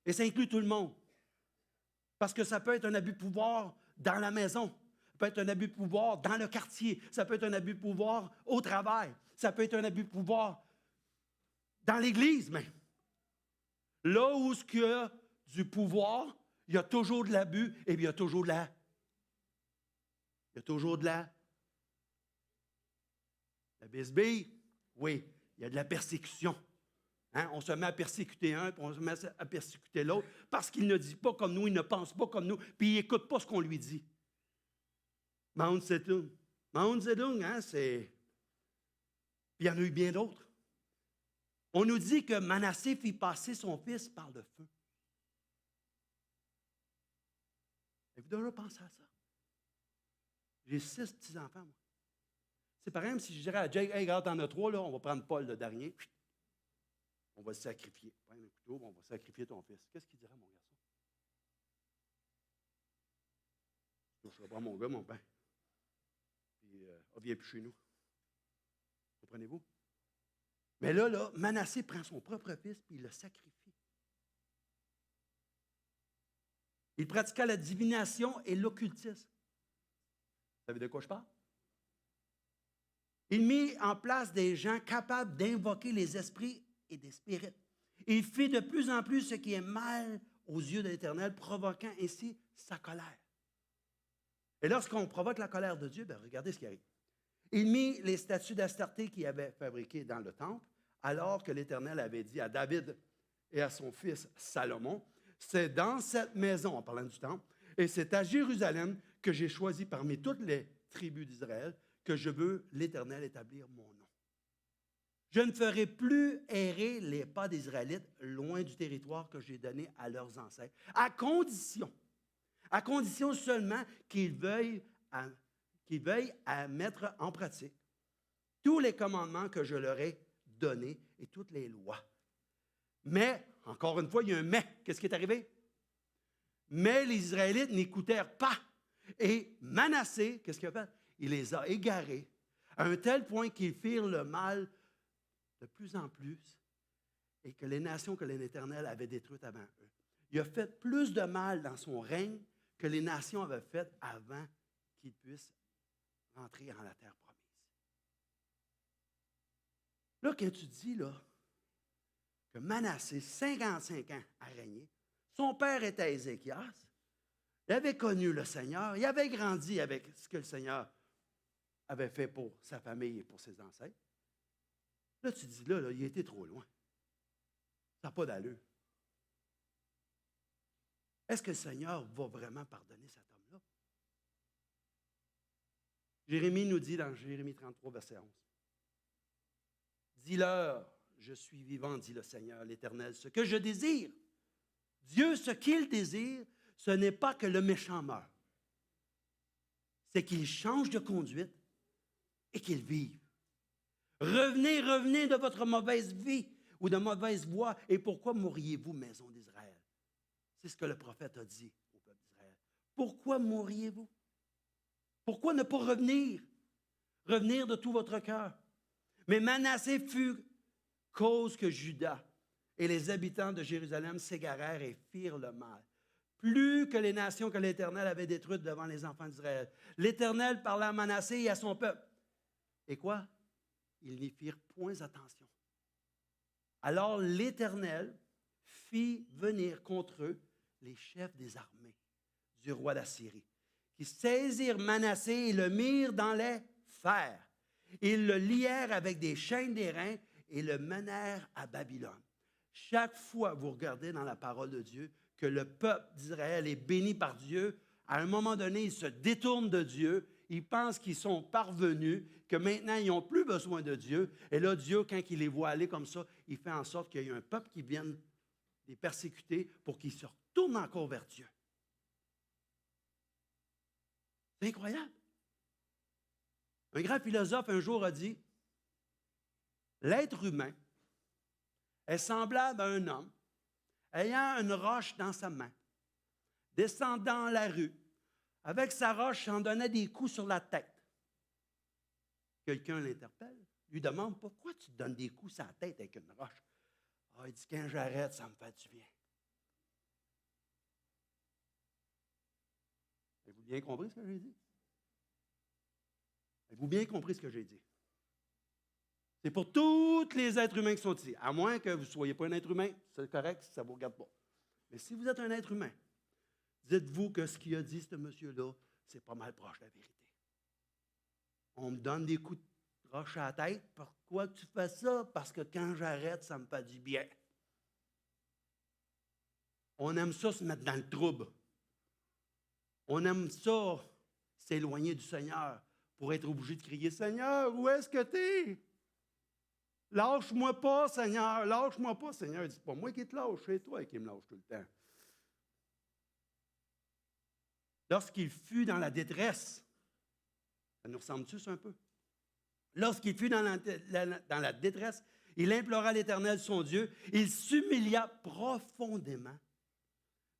Et ça inclut tout le monde. Parce que ça peut être un abus de pouvoir dans la maison. Ça peut être un abus de pouvoir dans le quartier. Ça peut être un abus de pouvoir au travail. Ça peut être un abus de pouvoir dans l'Église même. Là où il y a du pouvoir, il y a toujours de l'abus et puis il y a toujours de la... La bisbille, oui, il y a de la persécution. Hein? On se met à persécuter un, puis on se met à persécuter l'autre, parce qu'il ne dit pas comme nous, il ne pense pas comme nous, puis il n'écoute pas ce qu'on lui dit. Mao Zedong, hein, c'est... Puis il y en a eu bien d'autres. On nous dit que Manassé fit passer son fils par le feu. Avez-vous déjà pensé à ça? J'ai 6 petits-enfants, moi. C'est pareil, si je dirais à Jake, hey, regarde, t'en as 3, là, on va prendre Paul le dernier. On va le sacrifier. Prends un couteau, on va sacrifier ton fils. Qu'est-ce qu'il dirait, mon garçon? Je vais prendre mon gars, mon père. Puis, viens plus chez nous. Comprenez-vous? Mais là, Manassé prend son propre fils, puis il le sacrifie. Il pratiqua la divination et l'occultisme. Vous savez de quoi je parle? Il mit en place des gens capables d'invoquer les esprits et des spirites. Il fit de plus en plus ce qui est mal aux yeux de l'Éternel, provoquant ainsi sa colère. Et lorsqu'on provoque la colère de Dieu, regardez ce qui arrive. Il mit les statues d'Astarté qu'il avait fabriquées dans le temple, alors que l'Éternel avait dit à David et à son fils Salomon, c'est dans cette maison, en parlant du temple, et c'est à Jérusalem que j'ai choisi parmi toutes les tribus d'Israël que je veux, l'Éternel, établir mon nom. Je ne ferai plus errer les pas des Israélites loin du territoire que j'ai donné à leurs ancêtres, à condition seulement qu'ils veuillent à mettre en pratique tous les commandements que je leur ai donnés et toutes les lois. Mais, encore une fois, il y a un mais. Qu'est-ce qui est arrivé? Mais les Israélites n'écoutèrent pas. Et Manassé, qu'est-ce qu'il a fait? Il les a égarés à un tel point qu'ils firent le mal de plus en plus et que les nations que l'Éternel avait détruites avant eux. Il a fait plus de mal dans son règne que les nations avaient fait avant qu'il puisse rentrer en la terre promise. Là, quand tu dis là, que Manassé, 55 ans, a régné, son père était Ézéchias, il avait connu le Seigneur, il avait grandi avec ce que le Seigneur avait fait pour sa famille et pour ses ancêtres. Là, tu dis, là, il était trop loin. Ça n'a pas d'allure. Est-ce que le Seigneur va vraiment pardonner cet homme-là? Jérémie nous dit dans Jérémie 33, verset 11. Dis-leur, je suis vivant, dit le Seigneur, l'Éternel, ce que je désire. Dieu, ce qu'il désire, ce n'est pas que le méchant meure. C'est qu'il change de conduite et qu'il vive. Revenez, revenez de votre mauvaise vie ou de mauvaise voie. Et pourquoi mourriez-vous, maison d'Israël? C'est ce que le prophète a dit au peuple d'Israël. Pourquoi mourriez-vous? Pourquoi ne pas revenir? Revenir de tout votre cœur. Mais Manassé fut cause que Juda et les habitants de Jérusalem s'égarèrent et firent le mal, plus que les nations que l'Éternel avait détruites devant les enfants d'Israël. L'Éternel parla à Manassé et à son peuple. Et quoi? Ils n'y firent point attention. Alors l'Éternel fit venir contre eux les chefs des armées du roi d'Assyrie, qui saisirent Manassé et le mirent dans les fers. Ils le lièrent avec des chaînes d'airain et le menèrent à Babylone. Chaque fois, vous regardez dans la parole de Dieu que le peuple d'Israël est béni par Dieu, à un moment donné, ils se détournent de Dieu, ils pensent qu'ils sont parvenus, que maintenant, ils n'ont plus besoin de Dieu. Et là, Dieu, quand il les voit aller comme ça, il fait en sorte qu'il y ait un peuple qui vienne les persécuter pour qu'ils se retournent encore vers Dieu. C'est incroyable. Un grand philosophe un jour a dit, l'être humain est semblable à un homme ayant une roche dans sa main, descendant la rue, avec sa roche, s'en donnait des coups sur la tête. Quelqu'un l'interpelle, lui demande, pourquoi tu te donnes des coups sur la tête avec une roche? Ah, il dit, quand j'arrête, ça me fait du bien. Avez-vous bien compris ce que j'ai dit? Avez-vous bien compris ce que j'ai dit? C'est pour tous les êtres humains qui sont ici. À moins que vous ne soyez pas un être humain, c'est correct, ça ne vous regarde pas. Mais si vous êtes un être humain, dites-vous que ce qu'il a dit, ce monsieur-là, c'est pas mal proche de la vérité. On me donne des coups de roche à la tête. Pourquoi tu fais ça? Parce que quand j'arrête, ça me fait du bien. On aime ça se mettre dans le trouble. On aime ça s'éloigner du Seigneur pour être obligé de crier, « Seigneur, où est-ce que tu es? Lâche-moi pas, Seigneur, lâche-moi pas. » Seigneur dit, « C'est pas moi qui te lâche, c'est toi qui me lâche tout le temps. » Lorsqu'il fut dans la détresse, ça nous ressemble-tu ça un peu? Lorsqu'il fut dans la détresse, il implora l'Éternel son Dieu, il s'humilia profondément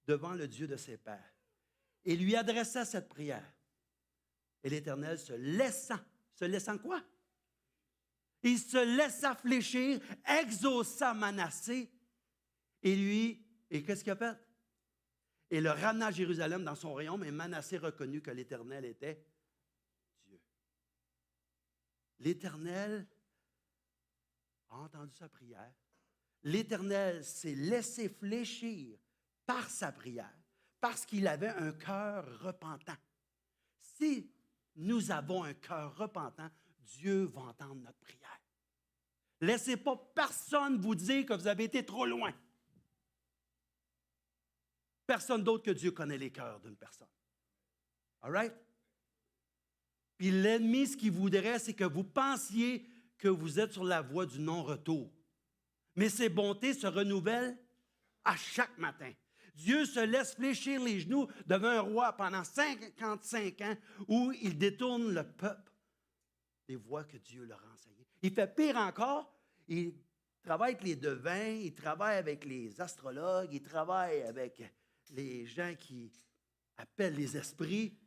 devant le Dieu de ses pères et lui adressa cette prière. Et l'Éternel se laissant quoi? Il se laissa fléchir, exauça Manassé, et qu'est-ce qu'il a fait? Et le ramena à Jérusalem dans son royaume, et Manassé reconnut que l'Éternel était Dieu. L'Éternel a entendu sa prière. L'Éternel s'est laissé fléchir par sa prière, parce qu'il avait un cœur repentant. Si nous avons un cœur repentant, Dieu va entendre notre prière. Laissez pas personne vous dire que vous avez été trop loin. Personne d'autre que Dieu connaît les cœurs d'une personne. All right? Puis l'ennemi, ce qu'il voudrait, c'est que vous pensiez que vous êtes sur la voie du non-retour. Mais ses bontés se renouvellent à chaque matin. Dieu se laisse fléchir les genoux devant un roi pendant 55 ans où il détourne le peuple des voies que Dieu leur a enseignées. Il fait pire encore, il travaille avec les devins, il travaille avec les astrologues, il travaille avec les gens qui appellent les esprits.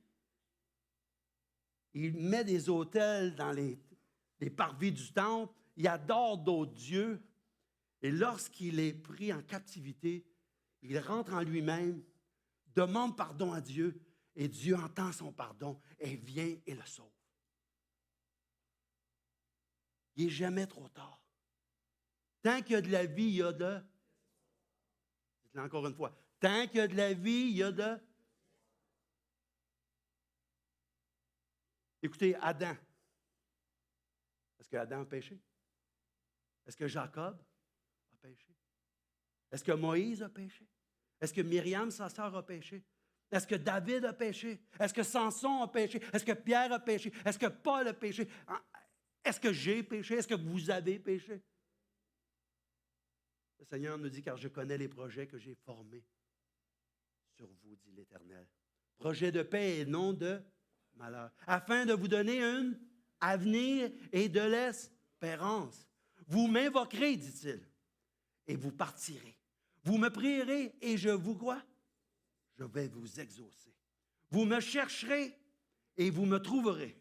Il met des autels dans les parvis du temple, il adore d'autres dieux. Et lorsqu'il est pris en captivité, il rentre en lui-même, demande pardon à Dieu, et Dieu entend son pardon et vient et le sauve. Il n'est jamais trop tard. Tant qu'il y a de la vie, il y a de... Dites-le encore une fois. Tant qu'il y a de la vie, il y a de... Écoutez, Adam. Est-ce que Adam a péché? Est-ce que Jacob a péché? Est-ce que Moïse a péché? Est-ce que Myriam, sa sœur, a péché? Est-ce que David a péché? Est-ce que Samson a péché? Est-ce que Pierre a péché? Est-ce que Paul a péché? Est-ce que j'ai péché? Est-ce que vous avez péché? Le Seigneur nous dit, car je connais les projets que j'ai formés sur vous, dit l'Éternel. Projet de paix et non de malheur, afin de vous donner un avenir et de l'espérance. Vous m'invoquerez, dit-il, et vous partirez. Vous me prierez et je vous quoi? Je vais vous exaucer. Vous me chercherez et vous me trouverez.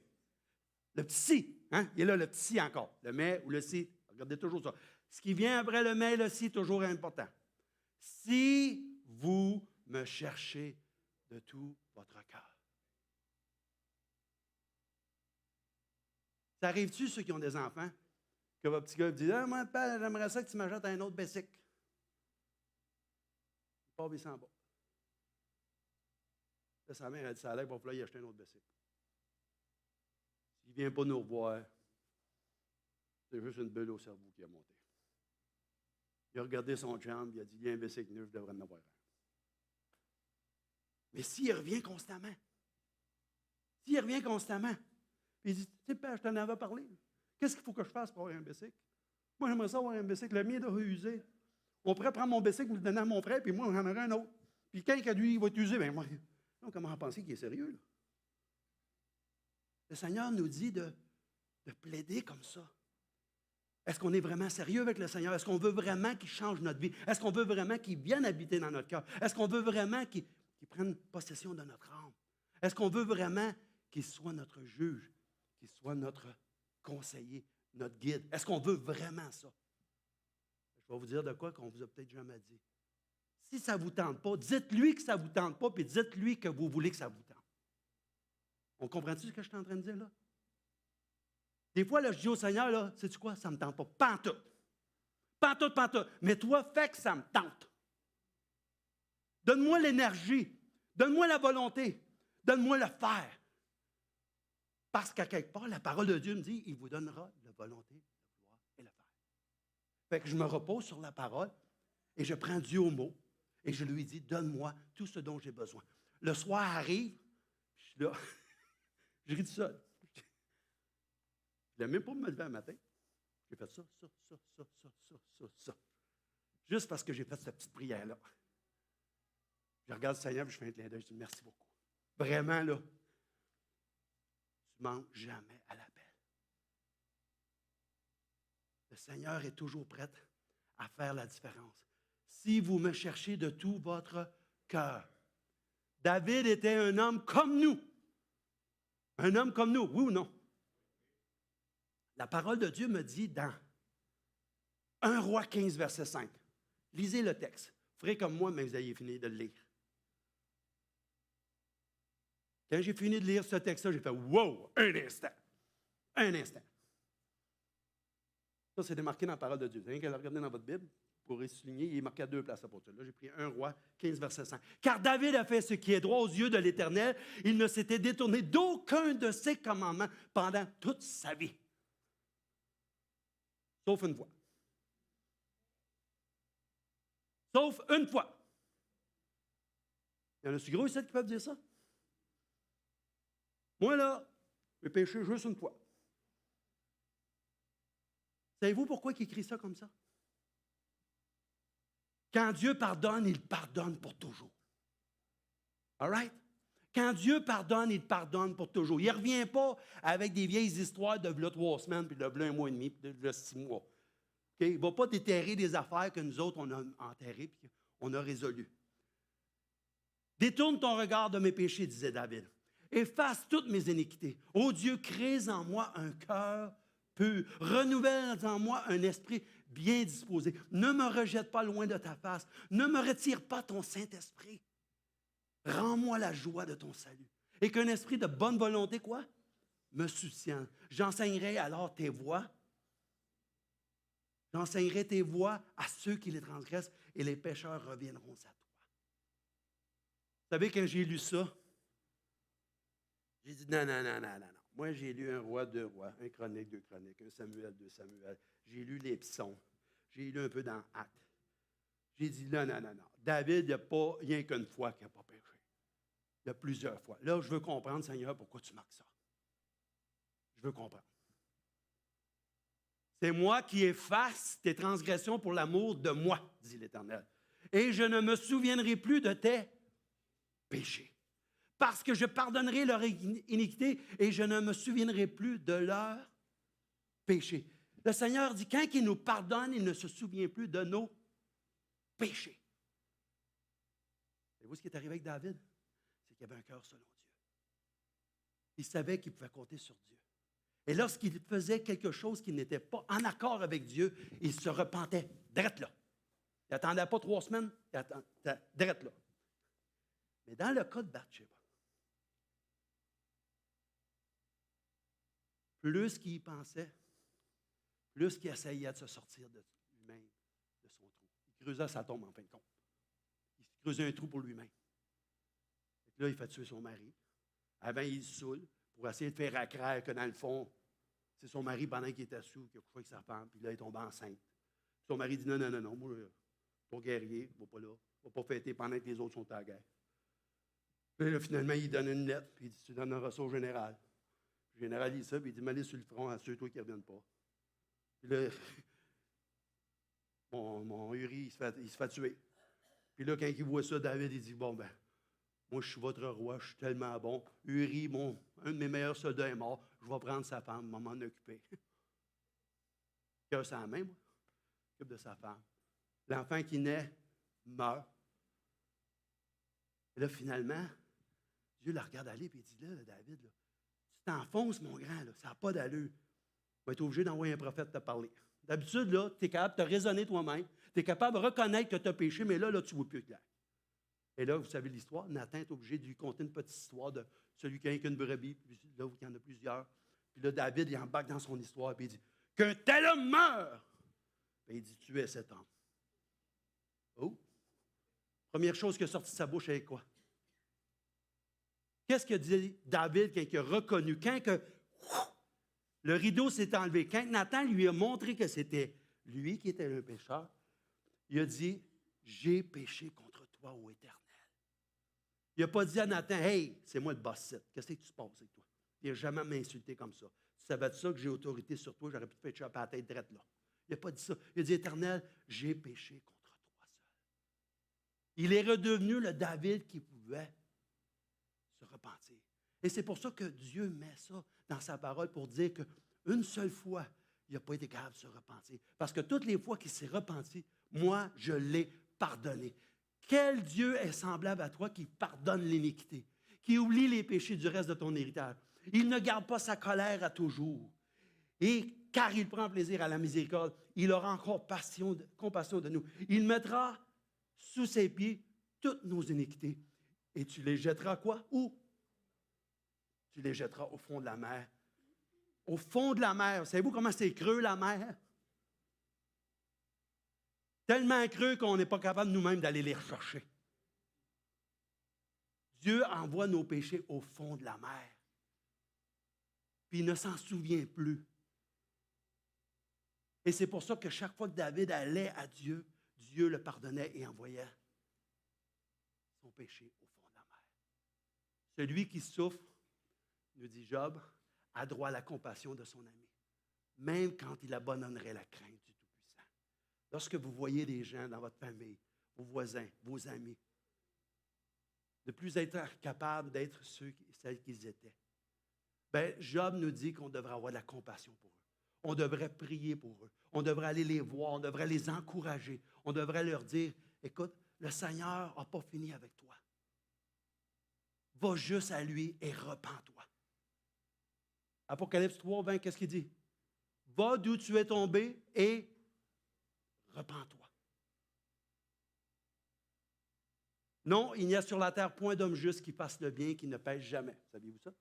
Le petit si, hein? Il est là le petit si encore. Le mais ou le si. Regardez toujours ça. Ce qui vient après le mais et le si, toujours important. Si vous me cherchez de tout votre cœur. Ça arrive-tu, ceux qui ont des enfants, que votre petit gars dit, ah, moi, père, j'aimerais ça que tu m'achètes un autre Bessic. Il part, il s'en va. Là, sa mère a dit, ça a l'air, il va falloir y acheter un autre Bessic. S'il ne vient pas nous revoir, c'est juste une bulle au cerveau qui a monté. Il a regardé son chum, il a dit, il y a un Bessic neuf, je devrais en avoir un. Mais s'il revient constamment, puis il dit, tu sais, père, je t'en avais parlé. Qu'est-ce qu'il faut que je fasse pour avoir un Bessic? Moi, j'aimerais ça avoir un Bessic. Le mien doit user. On pourrait prendre mon Bessic, vous le donner à mon frère, puis moi, j'en aurais un autre. Puis quand lui, il va t'user, bien moi, non, comment penser qu'il est sérieux, là? Le Seigneur nous dit de plaider comme ça. Est-ce qu'on est vraiment sérieux avec le Seigneur? Est-ce qu'on veut vraiment qu'il change notre vie? Est-ce qu'on veut vraiment qu'il vienne habiter dans notre cœur? Est-ce qu'on veut vraiment qu'il prenne possession de notre âme? Est-ce qu'on veut vraiment qu'il soit notre juge, qu'il soit notre conseiller, notre guide? Est-ce qu'on veut vraiment ça? Je vais vous dire de quoi qu'on ne vous a peut-être jamais dit. Si ça ne vous tente pas, dites-lui que ça ne vous tente pas, puis dites-lui que vous voulez que ça vous tente. On comprend-tu ce que je suis en train de dire là? Des fois, là, je dis au Seigneur, là, sais-tu quoi? Ça ne me tente pas. Pantoute. Pantoute. Mais toi, fais que ça me tente. Donne-moi l'énergie. Donne-moi la volonté. Donne-moi le faire. Parce qu'à quelque part, la parole de Dieu me dit, il vous donnera la volonté, le vouloir et le faire. Fait que je me repose sur la parole et je prends Dieu au mot et je lui dis, donne-moi tout ce dont j'ai besoin. Le soir arrive, je suis là, je ris tout seul. Je n'ai même pas me lever un matin. J'ai fait ça. Juste parce que j'ai fait cette petite prière-là. Je regarde le Seigneur et je fais un clin d'œil. Je dis merci beaucoup. Vraiment, là, tu ne manques jamais à l'appel. Le Seigneur est toujours prêt à faire la différence. Si vous me cherchez de tout votre cœur. David était un homme comme nous. Un homme comme nous, oui ou non? La parole de Dieu me dit dans 1 Roi 15, verset 5. Lisez le texte. Ferez comme moi, mais vous ayez fini de le lire. Quand j'ai fini de lire ce texte-là, j'ai fait « Wow! Un instant! » Ça, c'est démarqué dans la parole de Dieu. Vous avez qu'à le regarder dans votre Bible, vous pourrez souligner, il est marqué à 2 places pour ça. Là, j'ai pris 1 Roi 15, verset 5. « Car David a fait ce qui est droit aux yeux de l'Éternel. Il ne s'était détourné d'aucun de ses commandements pendant toute sa vie. » Sauf une fois. Sauf une fois. Il y en a-tu gros ici qui peuvent dire ça? Moi, là, j'ai péché juste une fois. Savez-vous pourquoi il écrit ça comme ça? Quand Dieu pardonne, il pardonne pour toujours. All right? Quand Dieu pardonne, il pardonne pour toujours. Il ne revient pas avec des vieilles histoires de 3 semaines, puis de 1 mois et demi, puis de 6 mois. Okay? Il ne va pas déterrer des affaires que nous autres, on a enterrées, puis on a résolues. Détourne ton regard de mes péchés, disait David. Efface toutes mes iniquités. Ô Dieu, crée en moi un cœur pur. Renouvelle en moi un esprit bien disposé. Ne me rejette pas loin de ta face. Ne me retire pas ton Saint-Esprit. Rends-moi la joie de ton salut. Et qu'un esprit de bonne volonté, quoi? Me soutienne. J'enseignerai alors tes voies. J'enseignerai tes voies à ceux qui les transgressent et les pécheurs reviendront à toi. Vous savez, quand j'ai lu ça, j'ai dit non. Moi, j'ai lu 1 Roi, 2 Rois, 1 Chronique, 2 Chroniques, 1 Samuel, 2 Samuel. J'ai lu les psaumes. J'ai lu un peu dans Actes. J'ai dit, non. David, il n'y a pas rien qu'une fois qu'il n'a pas péché. Il y a plusieurs fois. Là, je veux comprendre, Seigneur, pourquoi tu marques ça. Je veux comprendre. C'est moi qui efface tes transgressions pour l'amour de moi, dit l'Éternel. Et je ne me souviendrai plus de tes péchés. Parce que je pardonnerai leur iniquité et je ne me souviendrai plus de leurs péchés. Le Seigneur dit, quand il nous pardonne, il ne se souvient plus de nos péchés. Savez-vous ce qui est arrivé avec David? C'est qu'il avait un cœur selon Dieu. Il savait qu'il pouvait compter sur Dieu. Et lorsqu'il faisait quelque chose qui n'était pas en accord avec Dieu, il se repentait direct là. Il n'attendait pas 3 semaines, il attendait direct là. Mais dans le cas de Bathsheba, plus qu'il y pensait, plus qu'il essayait de se sortir de lui-même, de son trou. Il creusait sa tombe en fin de compte. Il creusait un trou pour lui-même. Et là, il fait tuer son mari. Avant, il se saoule pour essayer de faire accraire que dans le fond, c'est son mari pendant qu'il était sous, qui a couché avec sa femme, puis là, il est tombé enceinte. Son mari dit non, moi, ton guerrier, il ne va pas là. Il ne va pas fêter pendant que les autres sont à la guerre. Puis là, finalement, il donne une lettre, puis il dit, tu donneras ça au général. Le général lit ça, puis il dit, mets-les sur le front à ceux, toi, qui ne reviennent pas. Puis là, mon Uri, il se fait tuer. Puis là, quand il voit ça, David, il dit, bon, ben, moi, je suis votre roi, je suis tellement bon. Uri, un de mes meilleurs soldats est mort, je vais prendre sa femme, je vais m'en occuper. Cœur sans main, moi, s'occupe de sa femme. L'enfant qui naît meurt. Et là, finalement, Dieu le regarde aller, puis il dit, là, David, là, tu t'enfonces, mon grand, là, ça n'a pas d'allure. Tu vas être obligé d'envoyer un prophète te parler. D'habitude, là, tu es capable de te raisonner toi-même, tu es capable de reconnaître que tu as péché, mais là, tu ne vois plus clair. Et là, vous savez l'histoire, Nathan est obligé de lui conter une petite histoire de celui qui a qu'une brebis, puis là, il y en a plusieurs. Puis là, David, il embarque dans son histoire, puis il dit, qu'un tel homme meure. Puis il dit, tu es cet homme. Oh! Première chose qui est sortie de sa bouche, c'est quoi? Qu'est-ce que dit David quand il a reconnu? Quand le rideau s'est enlevé, quand Nathan lui a montré que c'était lui qui était le pécheur, il a dit, j'ai péché contre toi, ô Éternel. Il n'a pas dit à Nathan, hey, c'est moi le boss, qu'est-ce que tu passes avec toi? Il n'a jamais m'insulté comme ça. Tu savais de ça que j'ai autorité sur toi, j'aurais pu te faire choper à la tête drette là. Il n'a pas dit ça. Il a dit, Éternel, j'ai péché contre toi seul. Il est redevenu le David qui pouvait se repentir. Et c'est pour ça que Dieu met ça dans sa parole pour dire qu'une seule fois, il n'a pas été capable de se repentir. Parce que toutes les fois qu'il s'est repenti, moi, je l'ai pardonné. Quel Dieu est semblable à toi qui pardonne l'iniquité, qui oublie les péchés du reste de ton héritage? Il ne garde pas sa colère à toujours. Et car il prend plaisir à la miséricorde, il aura encore compassion de nous. Il mettra sous ses pieds toutes nos iniquités. Et tu les jetteras quoi? Où? Tu les jetteras au fond de la mer. Au fond de la mer. Savez-vous comment c'est creux, la mer? Tellement creux qu'on n'est pas capable nous-mêmes d'aller les rechercher. Dieu envoie nos péchés au fond de la mer. Puis il ne s'en souvient plus. Et c'est pour ça que chaque fois que David allait à Dieu, Dieu le pardonnait et envoyait son péché au fond de la mer. Celui qui souffre, nous dit Job, a droit à la compassion de son ami, même quand il abandonnerait la crainte du Tout-Puissant. Lorsque vous voyez des gens dans votre famille, vos voisins, vos amis, de plus être capables d'être celles qu'ils étaient, bien, Job nous dit qu'on devrait avoir de la compassion pour eux. On devrait prier pour eux. On devrait aller les voir. On devrait les encourager. On devrait leur dire, écoute, le Seigneur n'a pas fini avec toi. Va juste à lui et repens-toi. Apocalypse 3, 20, qu'est-ce qu'il dit? Va d'où tu es tombé et repens-toi. Non, il n'y a sur la terre point d'homme juste qui fasse le bien, qui ne pêche jamais. Saviez-vous ça?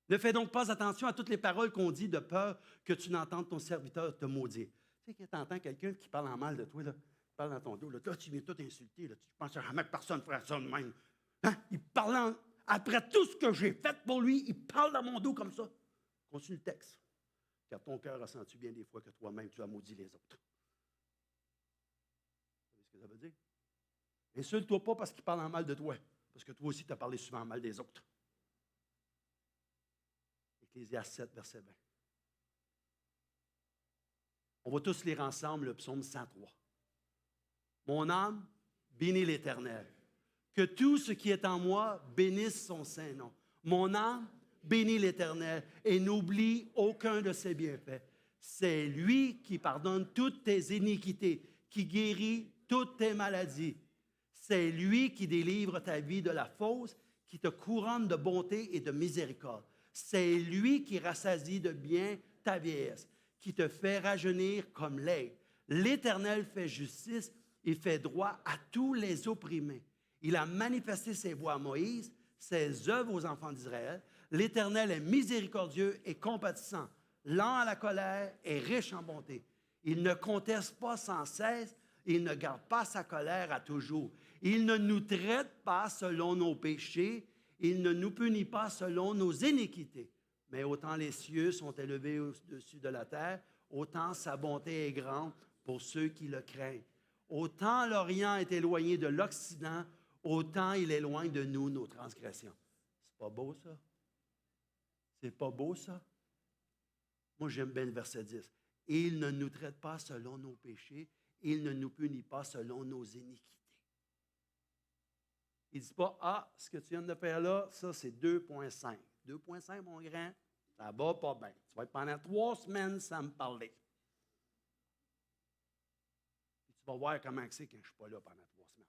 Ne fais donc pas attention à toutes les paroles qu'on dit de peur que tu n'entendes ton serviteur te maudire. Tu sais, quand tu entends quelqu'un qui parle en mal de toi, là, qui parle dans ton dos, là, tu viens tout insulter, là, tu penses jamais que personne ne ferait ça de même. Hein? Il parle après tout ce que j'ai fait pour lui, il parle dans mon dos comme ça. Continue le texte. Car ton cœur a senti bien des fois que toi-même tu as maudit les autres. que ça veut dire? Insulte-toi pas parce qu'il parle en mal de toi, parce que toi aussi, tu as parlé souvent en mal des autres. Ecclésiaste 7, verset 20. On va tous lire ensemble le psaume 103. Mon âme, bénis l'Éternel. Que tout ce qui est en moi bénisse son saint nom. Mon âme, bénis l'Éternel et n'oublie aucun de ses bienfaits. C'est lui qui pardonne toutes tes iniquités, qui guérit toutes tes maladies. C'est lui qui délivre ta vie de la fausse, qui te couronne de bonté et de miséricorde. C'est lui qui rassasie de bien ta vieillesse, qui te fait rajeunir comme l'aigle. L'Éternel fait justice et fait droit à tous les opprimés. Il a manifesté ses voies à Moïse, ses œuvres aux enfants d'Israël. L'Éternel est miséricordieux et compatissant, lent à la colère et riche en bonté. Il ne conteste pas sans cesse, il ne garde pas sa colère à toujours. Il ne nous traite pas selon nos péchés, il ne nous punit pas selon nos iniquités. Mais autant les cieux sont élevés au-dessus de la terre, autant sa bonté est grande pour ceux qui le craignent. Autant l'Orient est éloigné de l'Occident, autant il éloigne de nous nos transgressions. C'est pas beau, ça? C'est pas beau, ça? Moi, j'aime bien le verset 10. Il ne nous traite pas selon nos péchés, il ne nous punit pas selon nos iniquités. Il ne dit pas, ah, ce que tu viens de faire là, ça, c'est 2,5. 2,5, mon grand, ça va pas bien. Tu vas être pendant 3 semaines sans me parler. Puis tu vas voir comment c'est quand je ne suis pas là pendant 3 semaines.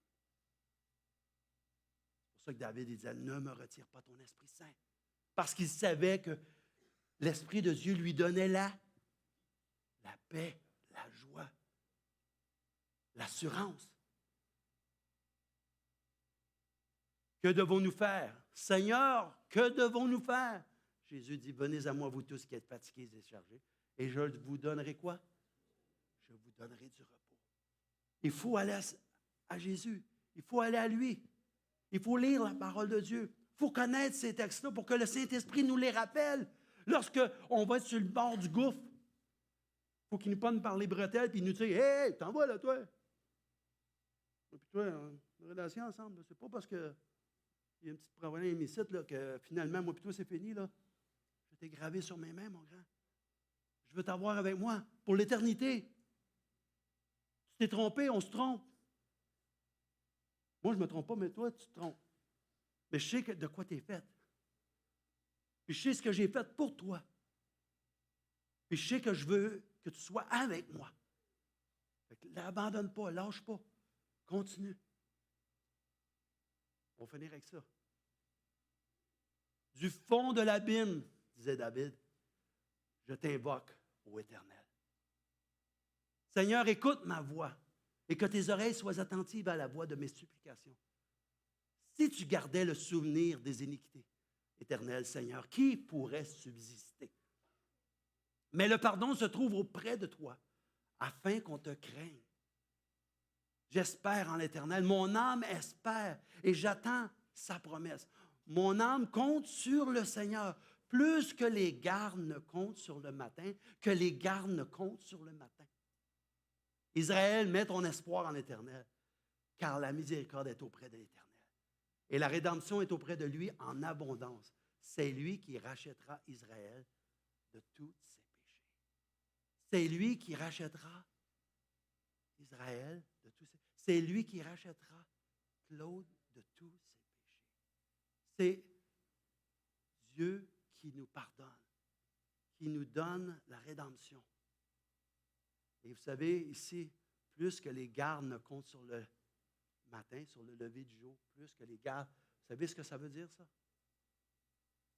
C'est pour ça que David disait, ne me retire pas ton Esprit Saint. Parce qu'il savait que l'Esprit de Dieu lui donnait la paix, la joie, l'assurance. Que devons-nous faire? Seigneur, que devons-nous faire? Jésus dit, venez à moi, vous tous qui êtes fatigués et chargés, et je vous donnerai quoi? Je vous donnerai du repos. Il faut aller à Jésus. Il faut aller à lui. Il faut lire la parole de Dieu. Il faut connaître ces textes-là pour que le Saint-Esprit nous les rappelle. Lorsqu'on va être sur le bord du gouffre, il faut qu'il nous prenne par les bretelles et nous dise, hey, t'en vas là, toi. Et puis toi, on a relation ensemble. C'est pas parce que il y a un petit problème ici là, que finalement, moi et toi, c'est fini. Là. Je t'ai gravé sur mes mains, mon grand. Je veux t'avoir avec moi pour l'éternité. Tu t'es trompé, on se trompe. Moi, je ne me trompe pas, mais toi, tu te trompes. Mais je sais de quoi tu es fait. Puis je sais ce que j'ai fait pour toi. Puis je sais que je veux que tu sois avec moi. L'abandonne pas, lâche pas. Continue. On va finir avec ça. Du fond de l'abîme, disait David, je t'invoque, ô Éternel. Seigneur, écoute ma voix et que tes oreilles soient attentives à la voix de mes supplications. Si tu gardais le souvenir des iniquités, Éternel Seigneur, qui pourrait subsister? Mais le pardon se trouve auprès de toi, afin qu'on te craigne. J'espère en l'Éternel. Mon âme espère et j'attends sa promesse. Mon âme compte sur le Seigneur, plus que les gardes ne comptent sur le matin, que les gardes ne comptent sur le matin. Israël, mets ton espoir en l'Éternel, car la miséricorde est auprès de l'Éternel. Et la rédemption est auprès de lui en abondance. C'est lui qui rachètera Israël de tous ses péchés. C'est lui qui rachètera Israël de tous ses péchés. C'est lui qui rachètera Claude de tous ses péchés. C'est Dieu qui nous pardonne, qui nous donne la rédemption. Et vous savez, ici, plus que les gardes ne comptent sur le matin, sur le lever du jour, plus que les gardes, vous savez ce que ça veut dire, ça?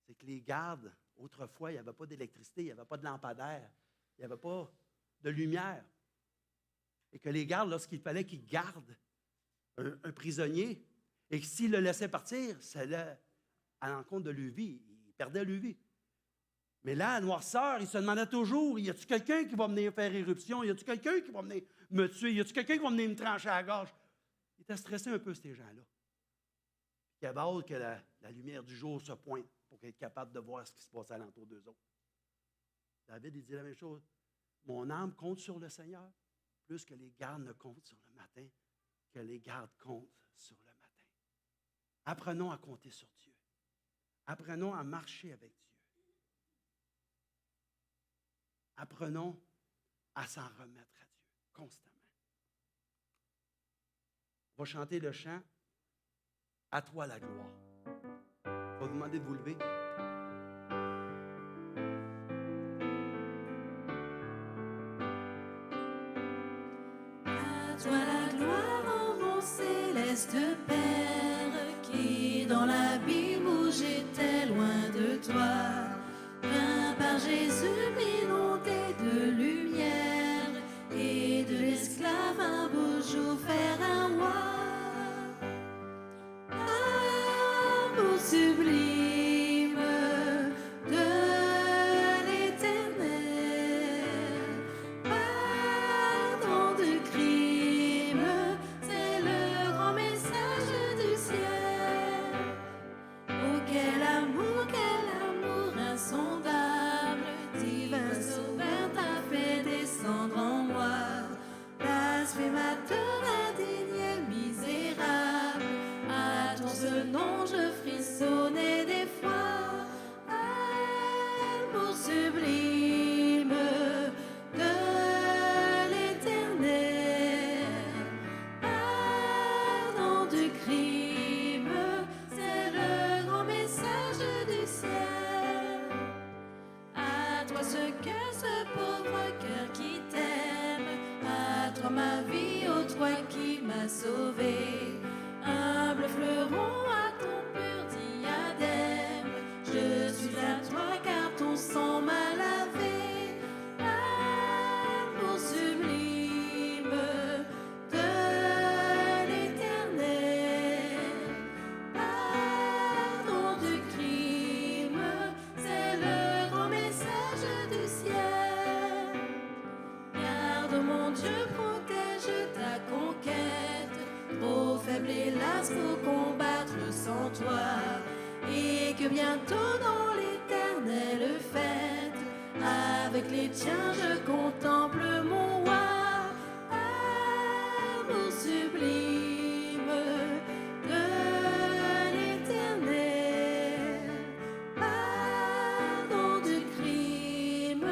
C'est que les gardes, autrefois, il n'y avait pas d'électricité, il n'y avait pas de lampadaire, il n'y avait pas de lumière. Et que les gardes, lorsqu'il fallait qu'ils gardent un prisonnier, et que s'ils le laissaient partir, ça allait à l'encontre de leur vie. Ils perdaient leur vie. Mais là, à noirceur, ils se demandaient toujours, y a-t-il quelqu'un qui va venir faire éruption? Y a-t-il quelqu'un qui va venir me tuer? Y a-t-il quelqu'un qui va venir me trancher à la gorge? Ils étaient stressés un peu, ces gens-là. Ils avaient hâte que la lumière du jour se pointe pour être capable de voir ce qui se passe alentour d'eux autres. David, il dit la même chose. Mon âme compte sur le Seigneur, plus que les gardes ne comptent sur le matin, que les gardes comptent sur le matin. Apprenons à compter sur Dieu. Apprenons à marcher avec Dieu. Apprenons à s'en remettre à Dieu constamment. On va chanter le chant « À toi la gloire ». Je vais vous demander de vous lever. À toi la gloire, ô mon céleste Père, qui dans l'abîme où j'étais loin de toi, viens par Jésus m'inonder de lumière et de l'esclave un beau jour faire un roi. Amour sublime de l'Éternel, pardon de crime, c'est le grand message du ciel. Oh quel amour insondable, divin sauveur t'a fait descendre en moi, blasphémateur indigne, misérable, à ton seul nom je frissonnais des fois. Amour sublime de l'Éternel, pardon du crime, c'est le grand message du ciel. À toi ce cœur, ce pauvre cœur qui t'aime, à toi ma vie, ô toi qui m'as sauvé, humble fleuron à ton pur diadème, je suis à toi car ton sang m'a lavé. Amour sublime de l'Éternel, pardon du crime, c'est le grand message du ciel. Garde mon Dieu, protège ta conquête, trop faible hélas pour combattre sans toi, et que bientôt dans l'éternelle fête, avec les tiens je contemple mon roi. Amour sublime de l'Éternel, pardon du crime,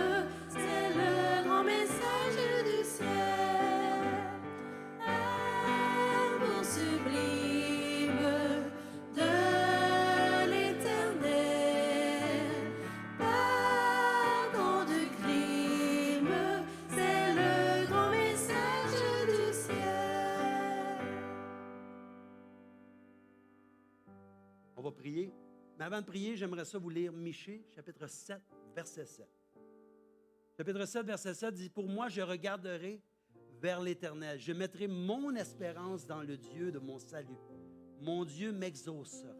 c'est le grand message du ciel. Amour sublime de l'Éternel, pardon du crime, c'est le grand message du ciel. On va prier. Mais avant de prier, j'aimerais ça vous lire Michée, chapitre 7, verset 7. Chapitre 7, verset 7 dit « Pour moi, je regarderai vers l'Éternel. Je mettrai mon espérance dans le Dieu de mon salut. Mon Dieu m'exaucera. »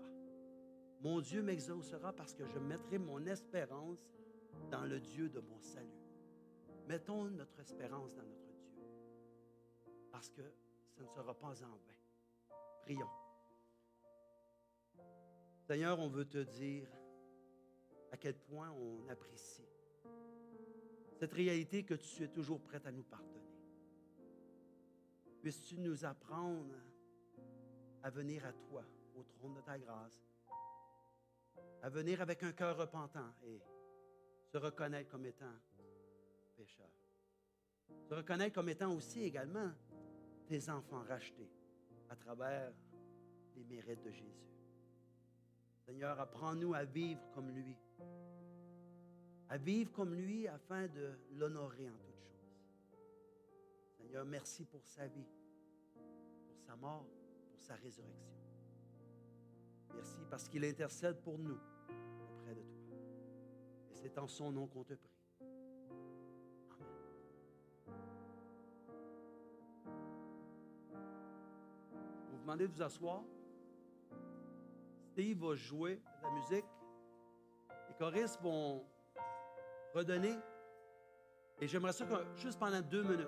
Mon Dieu m'exaucera parce que je mettrai mon espérance dans le Dieu de mon salut. Mettons notre espérance dans notre Dieu parce que ce ne sera pas en vain. Prions. Seigneur, on veut te dire à quel point on apprécie cette réalité que tu es toujours prêt à nous pardonner. Puisses-tu nous apprendre à venir à toi, au trône de ta grâce, à venir avec un cœur repentant et se reconnaître comme étant pécheur. Se reconnaître comme étant aussi également tes enfants rachetés à travers les mérites de Jésus. Seigneur, apprends-nous à vivre comme lui. À vivre comme lui afin de l'honorer en toutes choses. Seigneur, merci pour sa vie, pour sa mort, pour sa résurrection. Merci parce qu'il intercède pour nous auprès de toi. Et c'est en son nom qu'on te prie. Amen. Je vous demandez de vous asseoir. Steve va jouer de la musique. Les choristes vont redonner. Et j'aimerais ça que, juste pendant 2 minutes,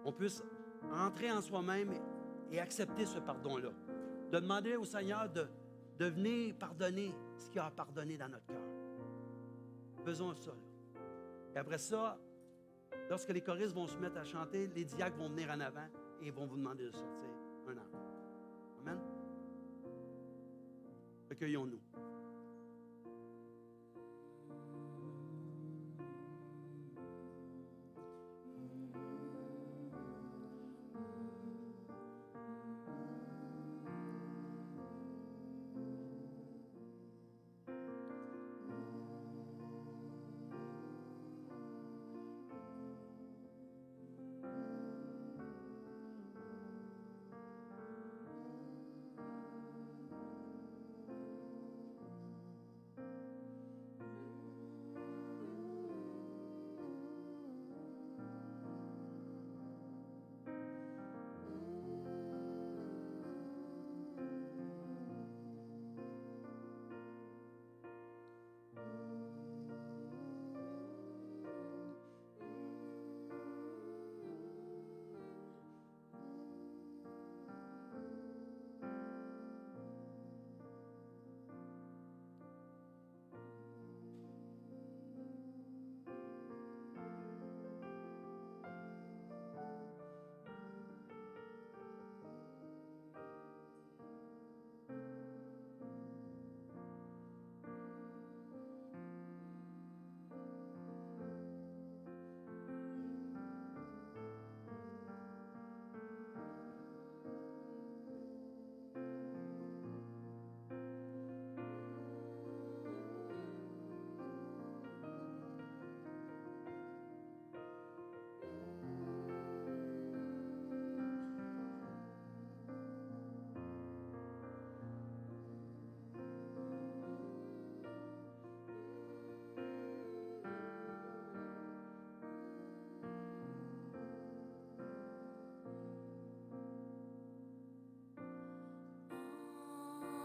on puisse entrer en soi-même et accepter ce pardon-là. De demander au Seigneur de venir pardonner ce qu'il a pardonné dans notre cœur. Faisons ça. Et après ça, Lorsque les choristes vont se mettre à chanter, les diacres vont venir en avant et vont vous demander de sortir un enfant. Amen. Recueillons-nous.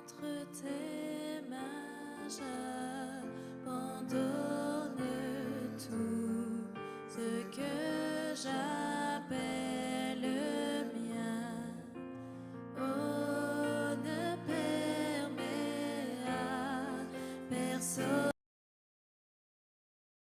Entre tes mains, j'abandonne tout ce que j'appelle mien. Oh, ne permets à personne